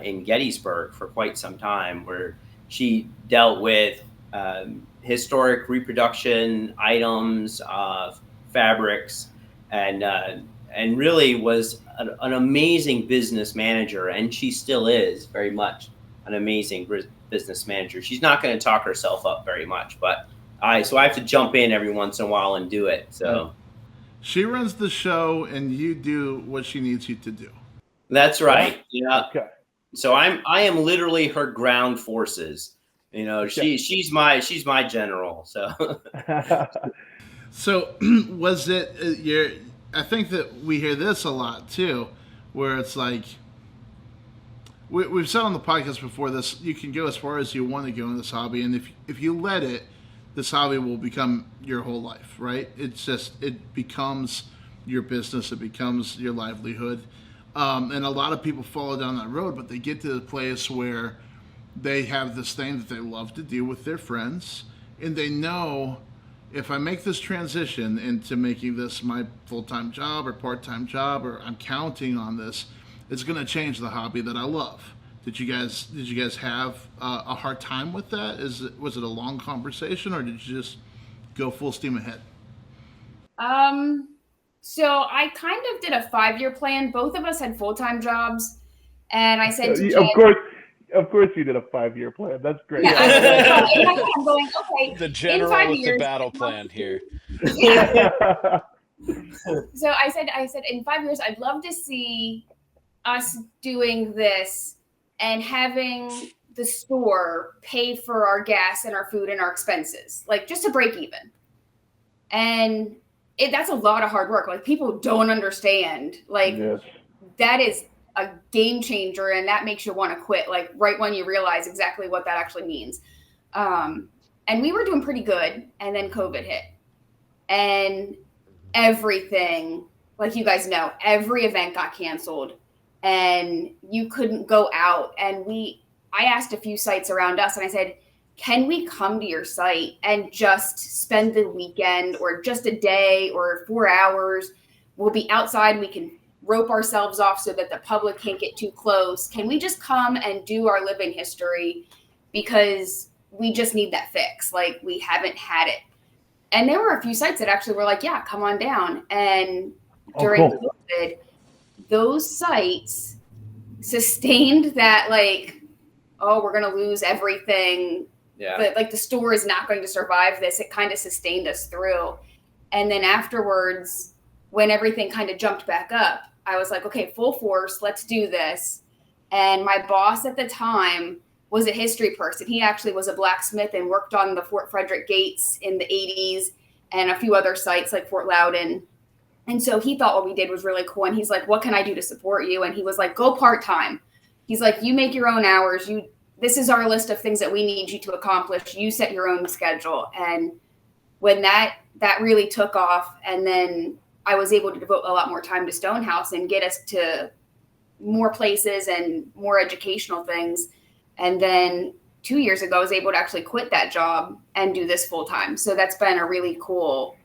in Gettysburg for quite some time, where she dealt with historic reproduction items, fabrics, and really was an amazing business manager, and she still is very much an amazing business manager. She's not going to talk herself up very much, but I have to jump in every once in a while and do it. So she runs the show, and you do what she needs you to do. That's right. Yeah. Okay. So I am literally her ground forces. You know, she's my general. So So was it your? I think that we hear this a lot too, where it's like we've said on the podcast before. This you can go as far as you want to go in this hobby, and if you let it, this hobby will become your whole life, right? It becomes your business, it becomes your livelihood, and a lot of people follow down that road, but they get to the place where they have this thing that they love to do with their friends, and they know, if I make this transition into making this my full-time job or part-time job, or I'm counting on this, it's going to change the hobby that I love. Did you guys have a hard time with that? Was it a long conversation, or did you just go full steam ahead? So I kind of did a 5-year plan. Both of us had full-time jobs, and I said to Jay, Of course you did a 5-year plan. That's great. Yeah, I'm going, okay. The general in 5 with years, the battle plan here. Yeah. So I said, in 5 years, I'd love to see us doing this and having the store pay for our gas and our food and our expenses, like just to break even. And that's a lot of hard work. Like, people don't understand. Like, Yes. that is a game changer, and that makes you want to quit, like right when you realize exactly what that actually means. And we were doing pretty good, and then COVID hit, and everything, like you guys know, every event got canceled, and you couldn't go out. And I asked a few sites around us, and I said, can we come to your site and just spend the weekend, or just a day or 4 hours? We'll be outside. We can rope ourselves off so that the public can't get too close. Can we just come and do our living history? Because we just need that fix. Like, we haven't had it. And there were a few sites that actually were like, yeah, come on down. And during COVID, those sites sustained that, like, oh, we're going to lose everything. yeah. But like, the store is not going to survive this. It kind of sustained us through. And then afterwards, when everything kind of jumped back up, I was like, okay, full force, let's do this. And my boss at the time was a history person. He actually was a blacksmith and worked on the Fort Frederick gates in the 80s and a few other sites like Fort Loudon. And so he thought what we did was really cool. And he's like, what can I do to support you? And he was like, go part-time. He's like, you make your own hours. This is our list of things that we need you to accomplish. You set your own schedule. And when that really took off, and then I was able to devote a lot more time to Stonehouse and get us to more places and more educational things. And then 2 years ago, I was able to actually quit that job and do this full time. So that's been a really cool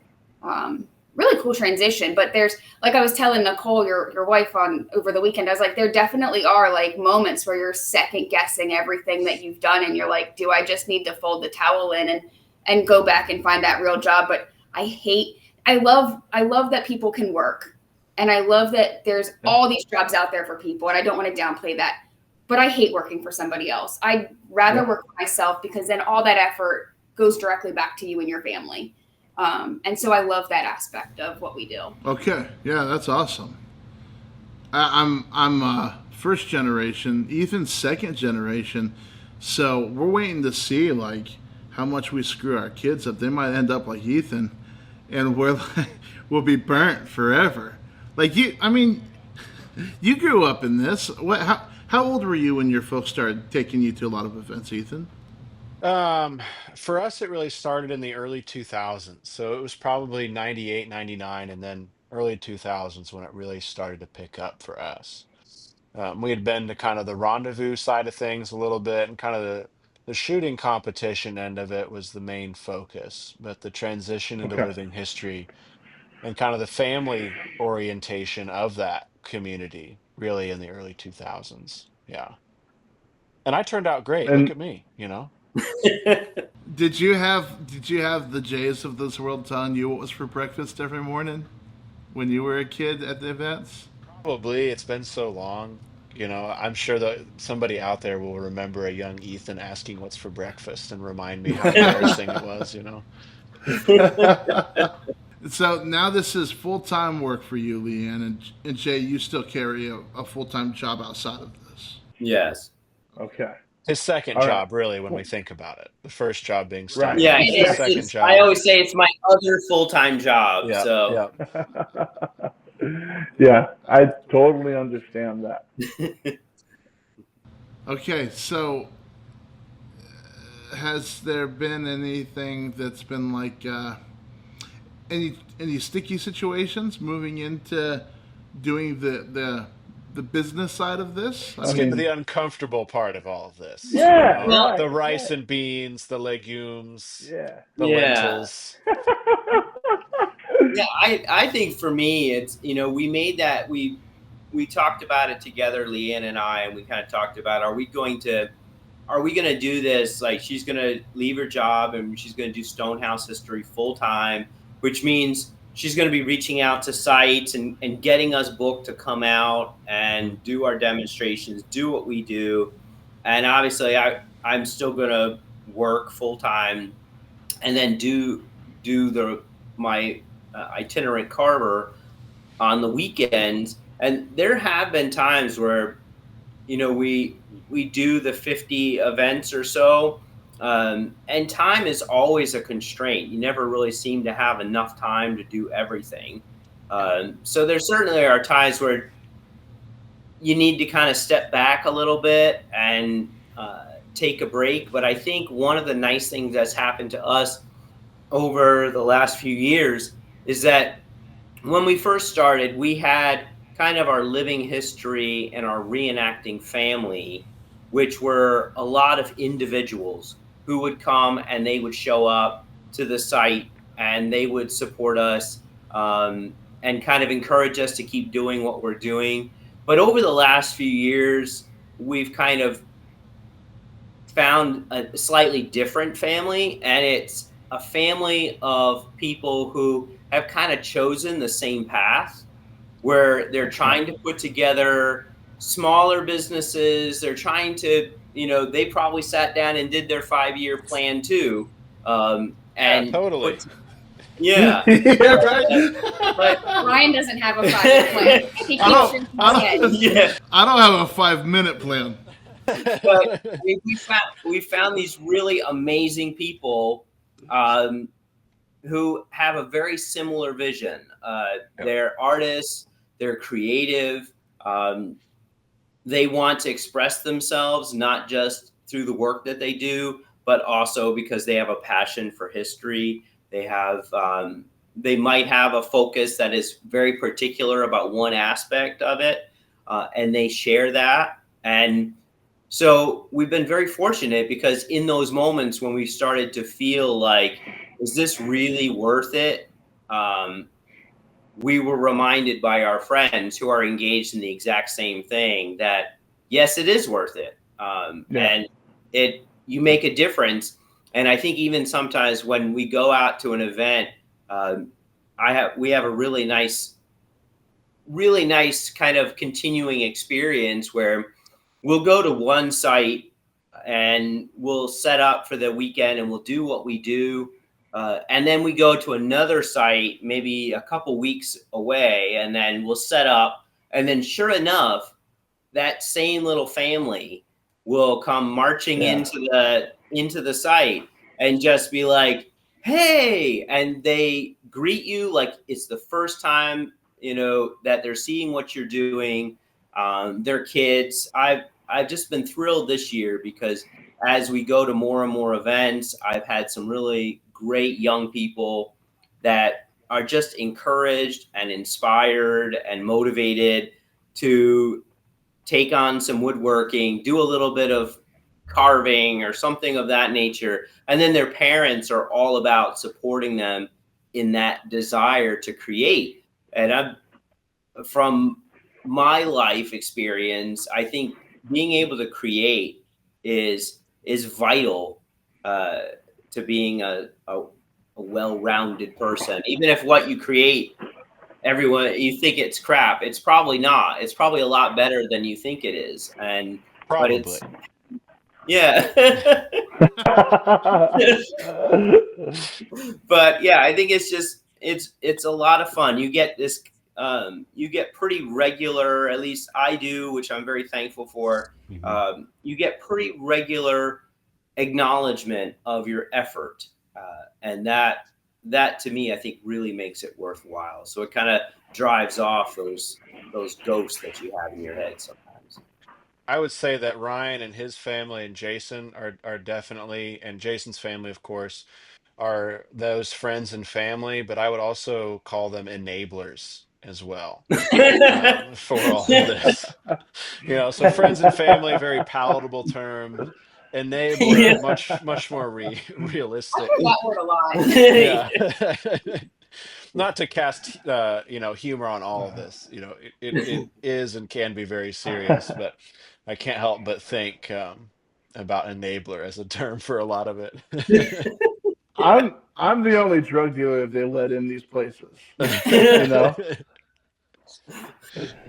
transition. But there's, like I was telling Nicole, your wife, on over the weekend, I was like, there definitely are like moments where you're second guessing everything that you've done. And you're like, do I just need to fold the towel in and go back and find that real job? But I love that people can work, and I love that there's all these jobs out there for people, and I don't want to downplay that, but I hate working for somebody else. I'd rather work for myself, because then all that effort goes directly back to you and your family. And so I love that aspect of what we do. Okay. Yeah, that's awesome. I'm first generation, Ethan's second generation. So we're waiting to see like how much we screw our kids up. They might end up like Ethan, and we'll be burnt forever. Like you grew up in this. How old were you when your folks started taking you to a lot of events, Ethan? For us, it really started in the early 2000s. So it was probably 98, 99, and then early 2000s when it really started to pick up for us. We had been to kind of the rendezvous side of things a little bit, and kind of the shooting competition end of it was the main focus. But the transition into living history and kind of the family orientation of that community really in the early 2000s. Yeah. And I turned out great. Look And at me, you know? Did you have the Jays of this world telling you what was for breakfast every morning when you were a kid at the events? Probably. It's been so long. I'm sure that somebody out there will remember a young Ethan asking what's for breakfast and remind me how embarrassing it was. So now this is full-time work for you, Leigh Ann, and Jay, you still carry a full-time job outside of this. Yes. Okay. His second All right. job, really, when we think about it. The first job being Right. styling. Yeah, His second job. I always say it's my other full-time job. Yeah, So yeah. Yeah, I totally understand that. Okay, so has there been anything that's been like any sticky situations moving into doing the business side of this? Let's get to the uncomfortable part of all of this. Yeah, right, The rice and beans, the legumes, Yeah. the lentils. yeah, I think for me, it's we made that we talked about it together, Leigh Ann and I, and we kind of talked about are we going to do this? Like she's going to leave her job and she's going to do Stonehouse history full time, which means she's going to be reaching out to sites and getting us booked to come out and do our demonstrations, do what we do. And obviously I'm still going to work full time and then do my itinerant carver on the weekends. And there have been times where, we do the 50 events or so, and time is always a constraint. You never really seem to have enough time to do everything. So there certainly are times where you need to kind of step back a little bit and take a break. But I think one of the nice things that's happened to us over the last few years is that when we first started, we had kind of our living history and our reenacting family, which were a lot of individuals who would come and they would show up to the site and they would support us and kind of encourage us to keep doing what we're doing. But over the last few years, we've kind of found a slightly different family, and it's a family of people who have kind of chosen the same path, where they're trying to put together smaller businesses. They're trying to, they probably sat down and did their 5-year plan too. And Yeah, totally. Yeah, right. But Ryan doesn't have a 5-year plan. He keeps shaking his head. I don't have a 5-minute plan. But we found these really amazing people who have a very similar vision. They're artists, they're creative, they want to express themselves, not just through the work that they do, but also because they have a passion for history. They might have a focus that is very particular about one aspect of it, and they share that. And so we've been very fortunate, because in those moments when we started to feel like, is this really worth it? We were reminded by our friends who are engaged in the exact same thing that, yes, it is worth it. And you make a difference. And I think even sometimes when we go out to an event, we have a really nice kind of continuing experience where we'll go to one site and we'll set up for the weekend and we'll do what we do. And then we go to another site, maybe a couple weeks away, and then we'll set up. And then sure enough, that same little family will come marching into the site and just be like, hey, and they greet you like it's the first time, that they're seeing what you're doing. They're kids. I've just been thrilled this year, because as we go to more and more events, I've had some really great young people that are just encouraged and inspired and motivated to take on some woodworking, do a little bit of carving or something of that nature. And then their parents are all about supporting them in that desire to create. And from my life experience, I think being able to create is vital to being a well-rounded person. Even if what you create, everyone, you think it's crap, it's probably not. It's probably a lot better than you think it is. And Probably. but it's yeah. But yeah, I think it's just it's a lot of fun. You get this you get pretty regular, at least I do, which I'm very thankful for. You get pretty regular acknowledgement of your effort, and that to me, I think, really makes it worthwhile. So it kind of drives off those ghosts that you have in your head sometimes. I would say that Ryan and his family and Jason are definitely, and Jason's family, of course, are those friends and family, but I would also call them enablers as well for all of this. So friends and family, very palatable term. Enabler, much more realistic. That word a lot. Yeah. Not to cast humor on all of this. It is and can be very serious, but I can't help but think about enabler as a term for a lot of it. I'm the only drug dealer they let in these places. You know?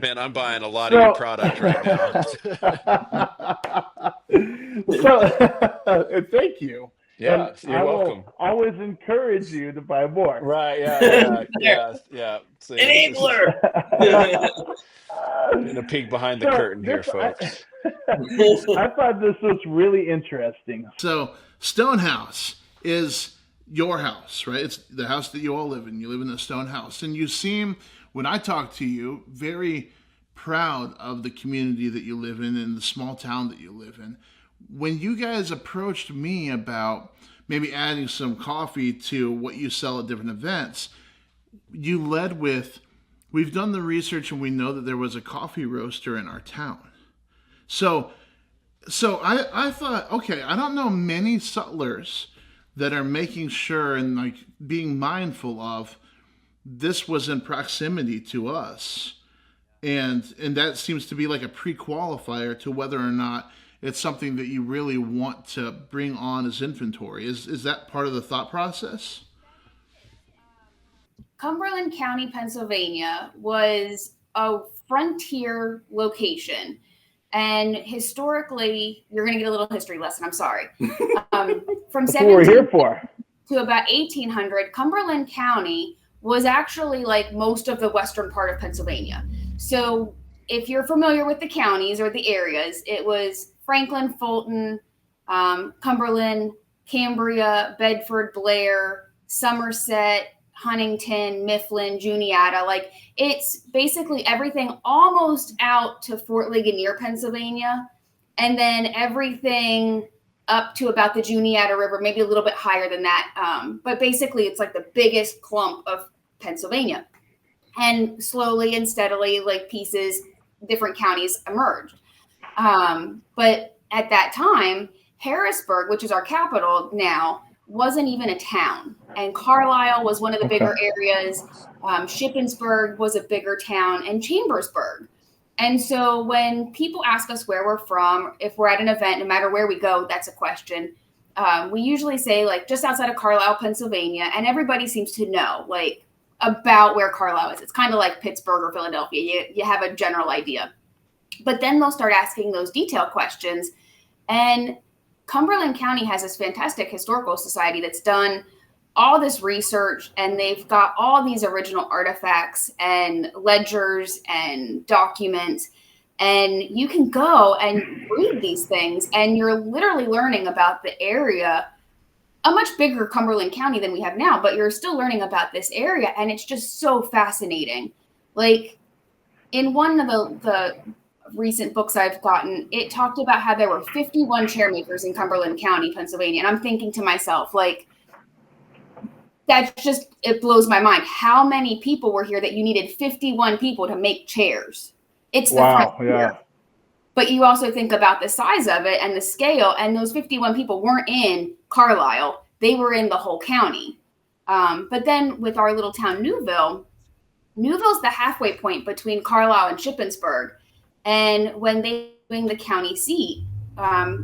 Man, I'm buying a lot of your product right now. Thank you. Yeah, you're welcome. I always encourage you to buy more. Right, yeah. So, enabler! And a peek behind the curtain here, folks. I thought this was really interesting. So, Stonehouse is your house, right? It's the house that you all live in. You live in a stone house. And you seem, when I talk to you, very proud of the community that you live in and the small town that you live in. When you guys approached me about maybe adding some coffee to what you sell at different events, you led with, we've done the research and we know that there was a coffee roaster in our town. So I thought, okay, I don't know many sutlers that are making sure and like being mindful of this was in proximity to us. And that seems to be like a pre-qualifier to whether or not it's something that you really want to bring on as inventory. Is that part of the thought process? Cumberland County, Pennsylvania was a frontier location. And historically, you're going to get a little history lesson. I'm sorry. From That's what we're here for. To about 1800, Cumberland County was actually like most of the western part of Pennsylvania. So if you're familiar with the counties or the areas, it was Franklin, Fulton, Cumberland, Cambria, Bedford, Blair, Somerset, Huntington, Mifflin, Juniata. Like it's basically everything almost out to Fort Ligonier, Pennsylvania, and then everything up to about the Juniata River, maybe a little bit higher than that. But basically it's like the biggest clump of Pennsylvania. And slowly and steadily, like pieces, different counties emerged. But at that time, Harrisburg, which is our capital now, wasn't even a town. And Carlisle was one of the bigger areas. Shippensburg was a bigger town, and Chambersburg. And so when people ask us where we're from, if we're at an event, no matter where we go, that's a question. We usually say like just outside of Carlisle, Pennsylvania, and everybody seems to know like about where Carlisle is. It's kind of like Pittsburgh or Philadelphia. You have a general idea. But then they'll start asking those detailed questions. And Cumberland County has this fantastic historical society that's done all this research, and they've got all these original artifacts and ledgers and documents. And you can go and read these things, and you're literally learning about the area, a much bigger Cumberland County than we have now, but you're still learning about this area, and it's just so fascinating. Like in one of the recent books I've gotten, it talked about how there were 51 chairmakers in Cumberland County, Pennsylvania. And I'm thinking to myself, like, that's just, it blows my mind. How many people were here that you needed 51 people to make chairs? It's the frontier. Yeah. But you also think about the size of it and the scale, and those 51 people weren't in Carlisle. They were in the whole county. But then with our little town, Newville's the halfway point between Carlisle and Shippensburg. And when they were doing the county seat,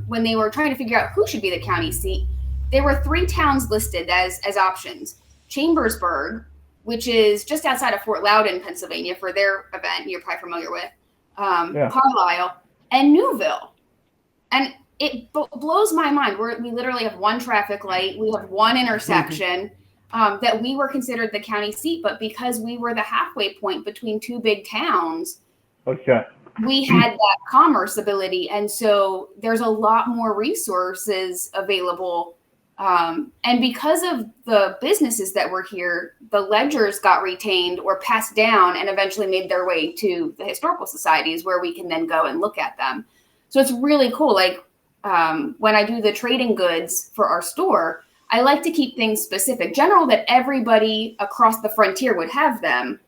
when they were trying to figure out who should be the county seat, there were 3 towns listed as options. Chambersburg, which is just outside of Fort Loudoun, Pennsylvania, for their event you're probably familiar with, Carlisle, and Newville. And it blows my mind. We literally have 1 traffic light. We have 1 intersection that we were considered the county seat, but because we were the halfway point between 2 big towns, we had that commerce ability. And so there's a lot more resources available. And because of the businesses that were here, the ledgers got retained or passed down and eventually made their way to the historical societies where we can then go and look at them. So it's really cool. Like when I do the trading goods for our store, I like to keep things specific, general, that everybody across the frontier would have them.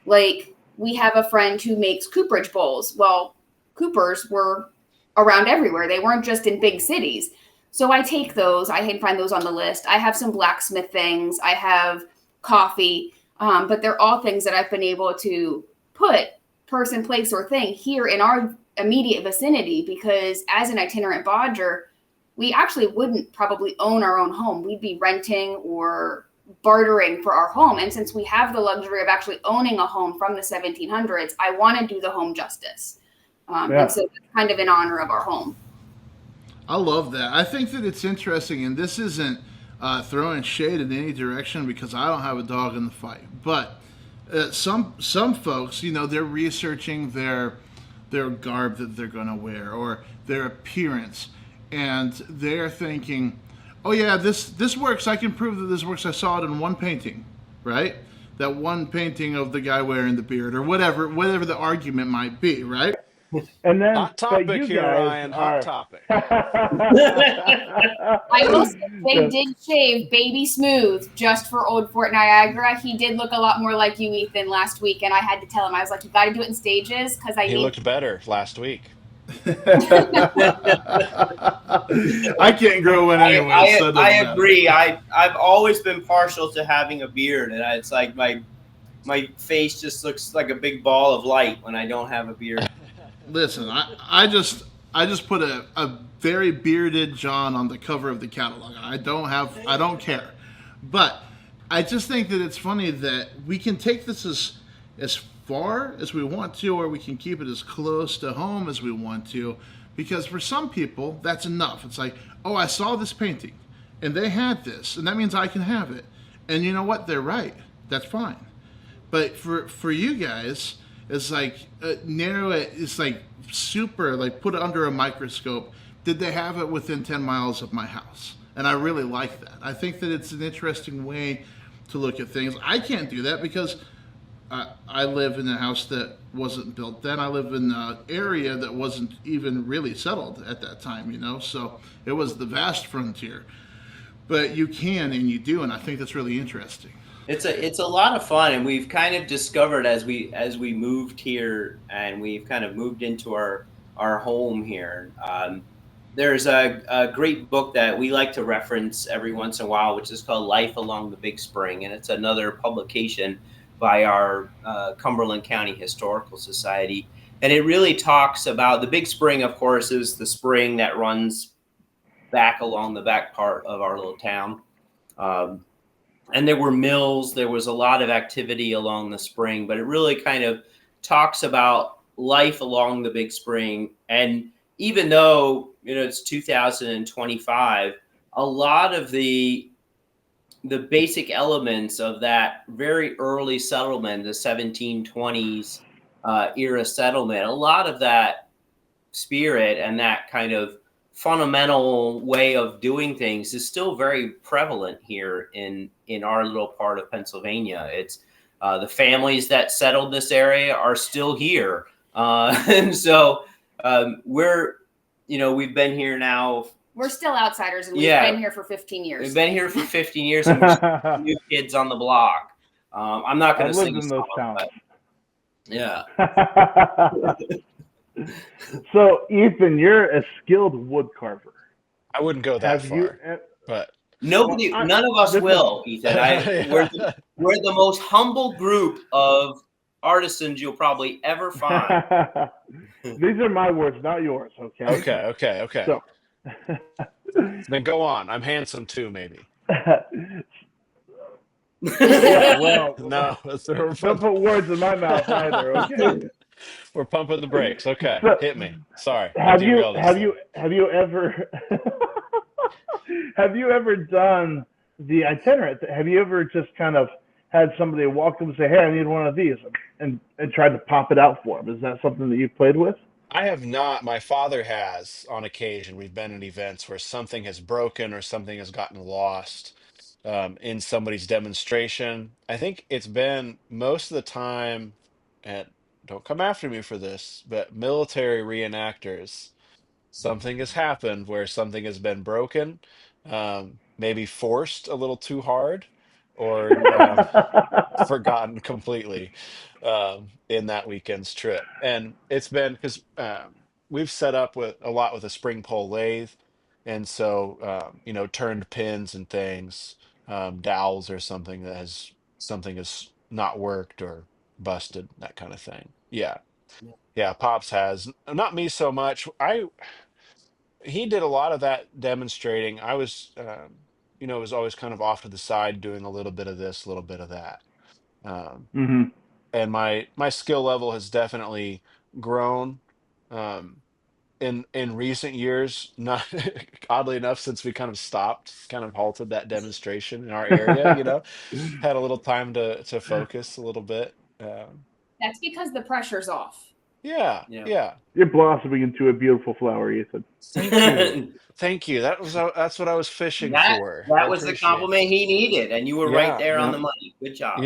Like we have a friend who makes cooperage bowls. Well, coopers were around everywhere. They weren't just in big cities. So I take those. I can find those on the list. I have some blacksmith things. I have coffee. But they're all things that I've been able to put person, place, or thing here in our immediate vicinity, because as an itinerant bodger, we actually wouldn't probably own our own home. We'd be renting or bartering for our home. And since we have the luxury of actually owning a home from the 1700s, I want to do the home justice. And so it's kind of in honor of our home. I love that. I think that it's interesting, and this isn't throwing shade in any direction because I don't have a dog in the fight. But some folks, they're researching their garb that they're going to wear or their appearance, and they're thinking, oh yeah, this works. I can prove that this works. I saw it in one painting, right? That one painting of the guy wearing the beard or whatever the argument might be, right? And then hot topic here, Ryan. Hot topic. I will say they did shave Baby Smooth just for old Fort Niagara. He did look a lot more like you, Ethan, last week, and I had to tell him, I was like, you got to do it in stages because he looked better last week. I can't grow one anyway. I agree. I've always been partial to having a beard, and it's like my face just looks like a big ball of light when I don't have a beard. Listen, I just put a very bearded John on the cover of the catalog. I don't care. But I just think that it's funny that we can take this as far as we want to, or we can keep it as close to home as we want to, because for some people that's enough. It's like, oh, I saw this painting and they had this, and that means I can have it. And you know what? They're right. That's fine. But for you guys, it's like narrow it. It's like super, like put it under a microscope. Did they have it within 10 miles of my house? And I really like that. I think that it's an interesting way to look at things. I can't do that because I live in a house that wasn't built then. I live in an area that wasn't even really settled at that time, so it was the vast frontier. But you can and you do, and I think that's really interesting. It's a lot of fun, and we've kind of discovered as we moved here and we've kind of moved into our home here. There's a great book that we like to reference every once in a while, which is called Life Along the Big Spring, and it's another publication by our Cumberland County Historical Society. And it really talks about the Big Spring, of course, is the spring that runs back along the back part of our little town. And there were mills, there was a lot of activity along the spring, but it really kind of talks about life along the Big Spring. And even though, it's 2025, a lot of the basic elements of that very early settlement, the 1720s era settlement, a lot of that spirit and that kind of fundamental way of doing things is still very prevalent here in our little part of Pennsylvania. It's the families that settled this area are still here. And so we've been here now. We're still outsiders, and we've been here for 15 years. We've been here for 15 years, and we're new kids on the block. I'm not going to sing a song, but yeah. So, Ethan, you're a skilled wood carver. I wouldn't go that far, but none of us will, Ethan. We're the most humble group of artisans you'll probably ever find. These are my words, not yours. Okay. Okay. So, Then go on. I'm handsome too, maybe. Yeah, well, No, don't put words in my mouth either. Okay. we're pumping the brakes. Okay, So, hit me. Sorry, I have you derailed us there. ever have you ever done the itinerant? Have you ever just kind of had somebody walk up and say, "Hey, I need one of these," and tried to pop it out for them? Is that something that you've played with? I have not. My father has on occasion. We've been in events where something has broken or something has gotten lost in somebody's demonstration. I think it's been most of the time, and don't come after me for this, but military reenactors. Something has happened where something has been broken, maybe forced a little too hard, or forgotten completely in that weekend's trip. And it's been because we've set up with a lot with a spring pole lathe, and so turned pins and things, dowels or something has not worked or busted, that kind of thing. Yeah. Yeah, Pops has. Not me so much. He did a lot of that demonstrating. I was was always kind of off to the side doing a little bit of this, a little bit of that. Um, Hmm. and my skill level has definitely grown in recent years. Not oddly enough, since we kind of halted that demonstration in our area. Had a little time to focus a little bit. That's because the pressure's off. Yeah, Yeah. yeah. You're blossoming into a beautiful flower, Ethan. Thank you. Thank you. That's what I was fishing for. I That was the appreciate it. compliment he needed, and you were right Yeah, there on the money. Good job.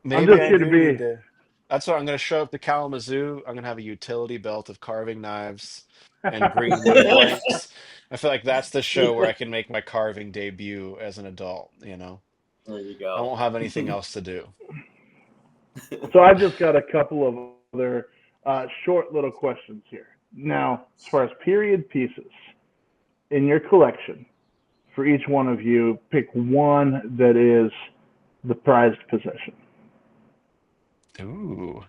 Maybe just I here to do be- need to. That's what I'm going to show up to Kalamazoo. I'm going to have a utility belt of carving knives and green wood planks. I feel like that's the show where I can make my carving debut as an adult. There you I go. won't have anything else to do. So I've just got a couple of other short little questions here. Now, as far as period pieces in your collection, for each one of you, pick one that is the prized possession. Ooh.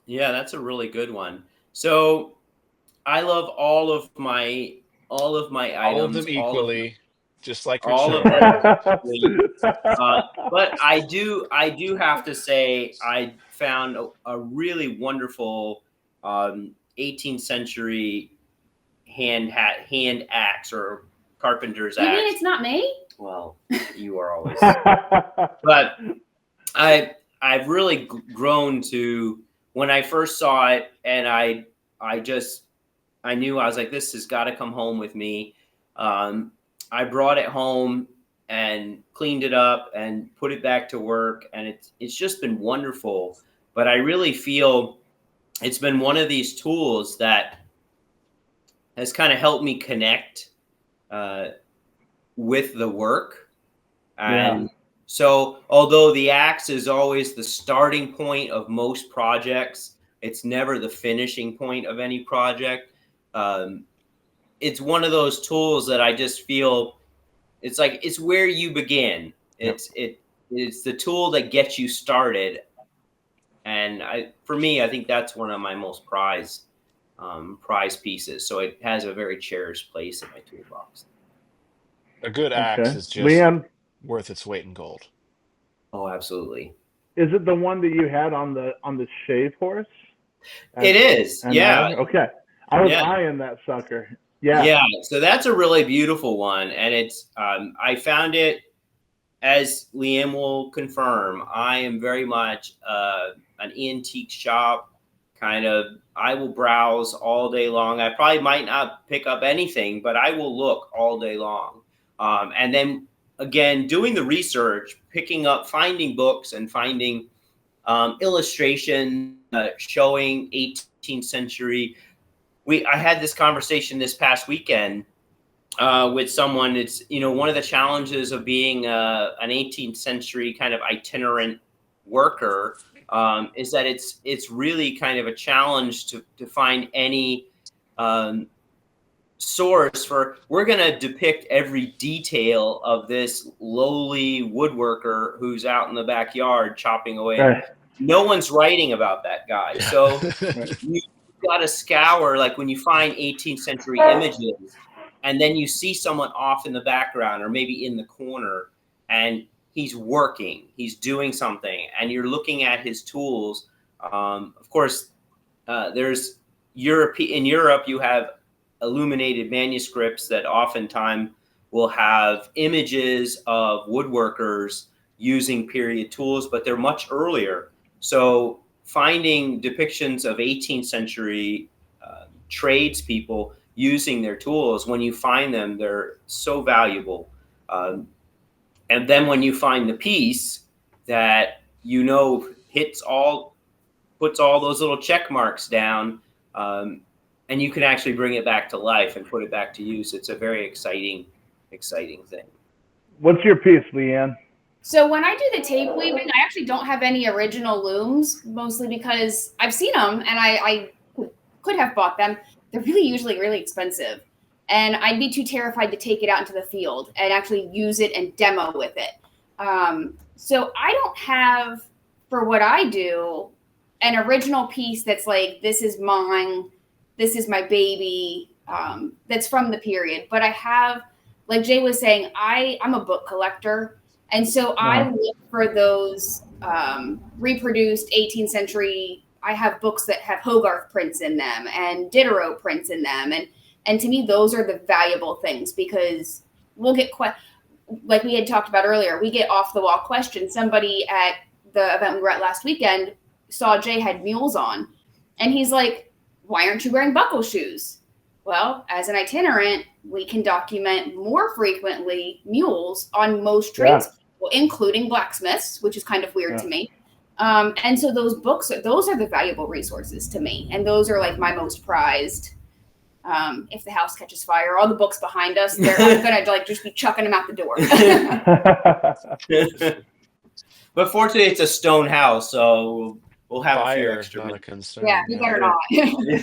Yeah, that's a really good one. So I love all of my items, All of them equally, just like your all of children. them. But I do have to say I found a really wonderful 18th century hand axe or carpenter's You axe. mean it's not me? Well, you are always. But I've really grown to when I first saw it, and I knew I was like, this has got to come home with me. I brought it home and cleaned it up and put it back to work, and it's just been wonderful. But I really feel it's been one of these tools that has kind of helped me connect with the work. And so although the axe is always the starting point of most projects, it's never the finishing point of any project. It's one of those tools that I just feel it's like it's where you begin. It's the tool that gets you started. And for me, I think that's one of my most prized pieces. So it has a very cherished place in my toolbox. A good axe is just Leigh Ann, worth its weight in gold. Oh, absolutely. is it the one that you had on the shave horse? It is. Yeah. Okay. I was eyeing that sucker. Yeah. Yeah. So that's a really beautiful one. And it's, I found it, as Leigh Ann will confirm, I am very much an antique shop kind of. I will browse all day long. I probably might not pick up anything, but I will look all day long. And then again, doing the research, finding books and finding illustration showing 18th century. I had this conversation this past weekend with someone. It's one of the challenges of being an 18th century kind of itinerant worker is that it's really kind of a challenge to find any source for. We're going to depict every detail of this lowly woodworker who's out in the backyard chopping away. Right. No one's writing about that guy. So you've got to scour, like when you find 18th century images And then you see someone off in the background or maybe in the corner, and he's working, he's doing something, and you're looking at his tools. Of course, there's in Europe, you have illuminated manuscripts that oftentimes will have images of woodworkers using period tools, but they're much earlier. So finding depictions of 18th century tradespeople using their tools, when you find them, they're so valuable. And then when you find the piece that puts all those little check marks down, and you can actually bring it back to life and put it back to use, it's a very exciting thing. What's your piece, Leigh Ann? So when I do the tape weaving, I actually don't have any original looms, mostly because I've seen them and I could have bought them. They're usually really expensive. And I'd be too terrified to take it out into the field and actually use it and demo with it. So I don't have, for what I do, an original piece that's like, this is mine, this is my baby, that's from the period. But I have, like Jay was saying, I'm a book collector. And so I look for those reproduced 18th century. I have books that have Hogarth prints in them and Diderot prints in them. And to me, those are the valuable things, because we'll get, like we had talked about earlier, we get off the wall questions. Somebody at the event we were at last weekend saw Jay had mules on, and he's like, why aren't you wearing buckle shoes? Well, as an itinerant, we can document more frequently mules on most tradespeople, including blacksmiths, which is kind of weird to me. And so those books, those are the valuable resources to me. And those are like my most prized. If the house catches fire, all the books behind us, I'm going to just be chucking them out the door. But fortunately, it's a stone house, so we'll have a few extra. Not a concern. Yeah, you better not.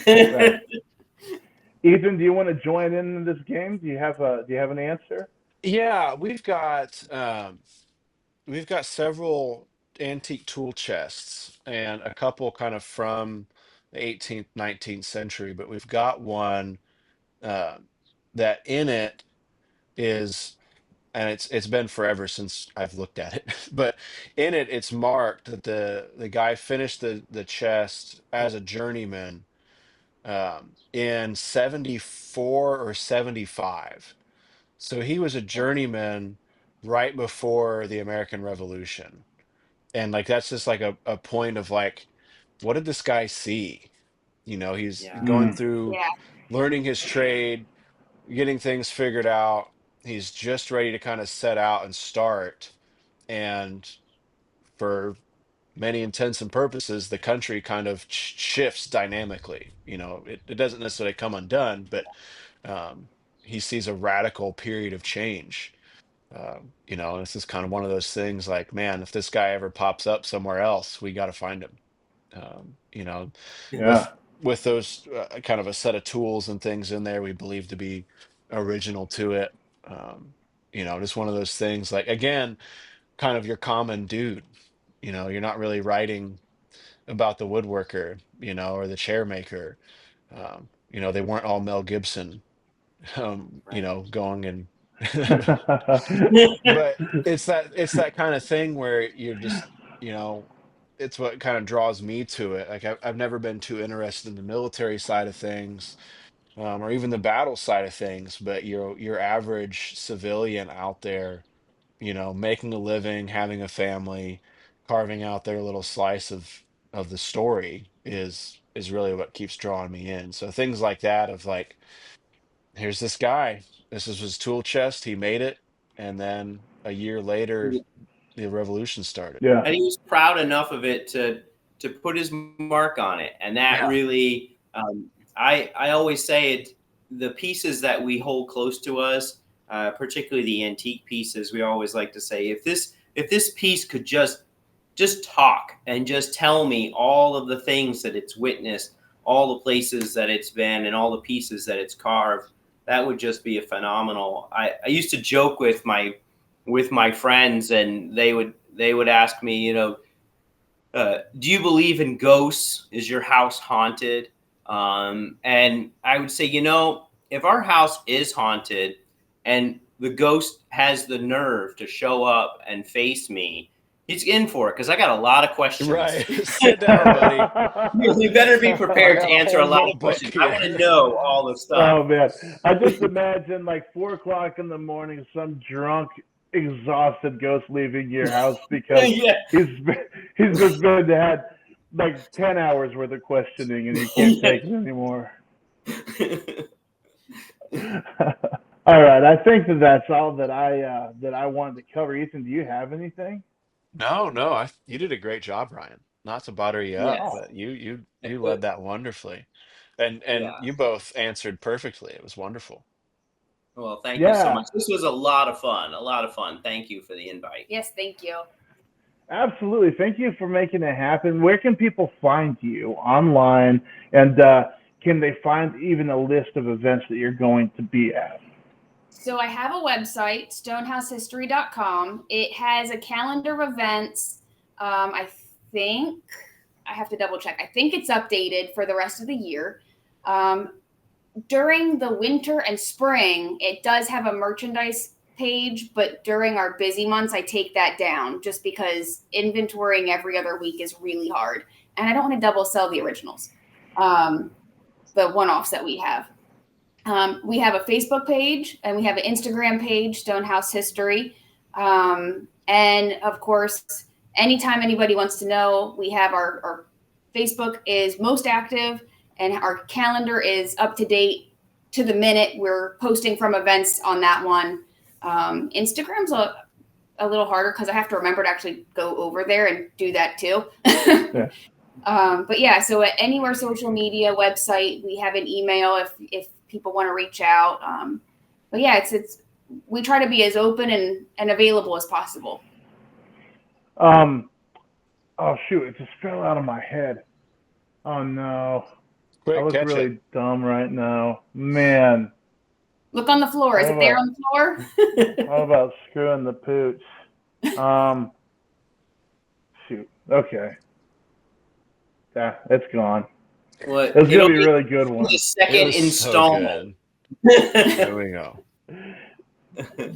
Right. Ethan, do you want to join in this game? Do you have an answer? Yeah, we've got several antique tool chests and a couple kind of from the 18th, 19th century, but we've got one that in it is, and it's been forever since I've looked at it, but in it it's marked that the guy finished the chest as a journeyman in 74 or 75. So he was a journeyman right before the American Revolution. And like that's just like a point of like, what did this guy see? He's going through learning his trade, getting things figured out. He's just ready to kind of set out and start. And for many intents and purposes, the country kind of shifts dynamically. It doesn't necessarily come undone, but he sees a radical period of change. And this is kind of one of those things like, man, if this guy ever pops up somewhere else, we got to find him. With those kind of a set of tools and things in there we believe to be original to it. Just one of those things, like, again, kind of your common dude. You're not really writing about the woodworker, or the chair maker. They weren't all Mel Gibson, going and but it's that kind of thing where you're just, it's what kind of draws me to it. Like I've never been too interested in the military side of things, or even the battle side of things, but your average civilian out there, making a living, having a family, carving out their little slice of the story is really what keeps drawing me in. So things like that, of like, here's this guy, this is his tool chest, he made it, and then a year later the revolution started. And he was proud enough of it to put his mark on it. And that really, I always say it, the pieces that we hold close to us, particularly the antique pieces, we always like to say, if this piece could just talk and just tell me all of the things that it's witnessed, all the places that it's been, and all the pieces that it's carved, that would just be a phenomenal. I used to joke with my friends, and they would ask me, do you believe in ghosts? Is your house haunted? And I would say, if our house is haunted and the ghost has the nerve to show up and face me, he's in for it because I got a lot of questions. Right. Sit down, buddy. You better be prepared to I got a answer a whole lot of notebook questions. I want to here. know all the stuff. Oh man, I just imagine like 4:00 in the morning, some drunk, exhausted ghost leaving your house because Yeah. he's just been had like 10 hours worth of questioning and he can't take it anymore. All right, I think that's all that I wanted to cover. Ethan, do you have anything? No, you did a great job, Ryan. Not to butter you up, Yes. but you led that wonderfully, and Yeah. you both answered perfectly. It was wonderful. Well, thank you so Yeah. much. This was a lot of fun. A lot of fun. Thank you for the invite. Yes, thank you. Absolutely. Thank you for making it happen. Where can people find you online, and can they find even a list of events that you're going to be at? So I have a website, stonehousehistory.com. It has a calendar of events. I think I have to double check. I think it's updated for the rest of the year. During the winter and spring, it does have a merchandise page, but during our busy months, I take that down just because inventorying every other week is really hard. And I don't want to double sell the originals, the one-offs that we have. We have a Facebook page and we have an Instagram page, Stonehouse History. And of course, anytime anybody wants to know, we have our Facebook is most active and our calendar is up to date to the minute. We're posting from events on that one. Instagram's a little harder because I have to remember to actually go over there and do that too. Yeah. But yeah, so at anywhere social media, website, we have an email if people want to reach out. But yeah, it's we try to be as open and available as possible. Oh shoot, it just fell out of my head. Oh no. I Quick, look catch really it. dumb right now. Man. Look on the floor. Is it there on the floor? How about screwing the pooch? Shoot. Okay. Yeah, it's gone. Well, It's it'll gonna be a be really good one. the second It was so installment. good. There we go.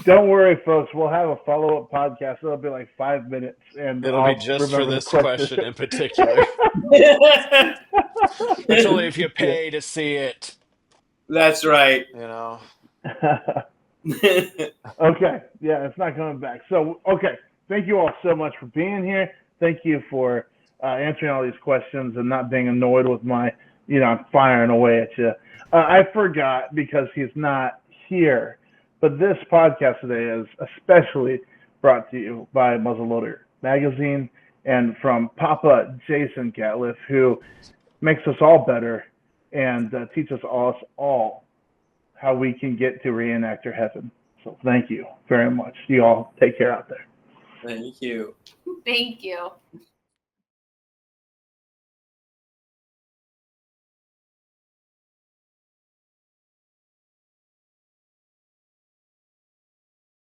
Don't worry, folks. We'll have a follow-up podcast. It'll be like 5 minutes, and It'll I'll be just for remember the this question in particular. That's It's only if you pay to see it, right. you know. Okay. Yeah, it's not coming back. So, okay. Thank you all so much for being here. Thank you for answering all these questions and not being annoyed with my, I'm firing away at you. I forgot because he's not here, but this podcast today is especially brought to you by Muzzleloader Magazine and from Papa Jason Gatliff, who makes us all better and teaches us all how we can get to reenactor heaven. So thank you very much. You all take care out there. Thank you. Thank you.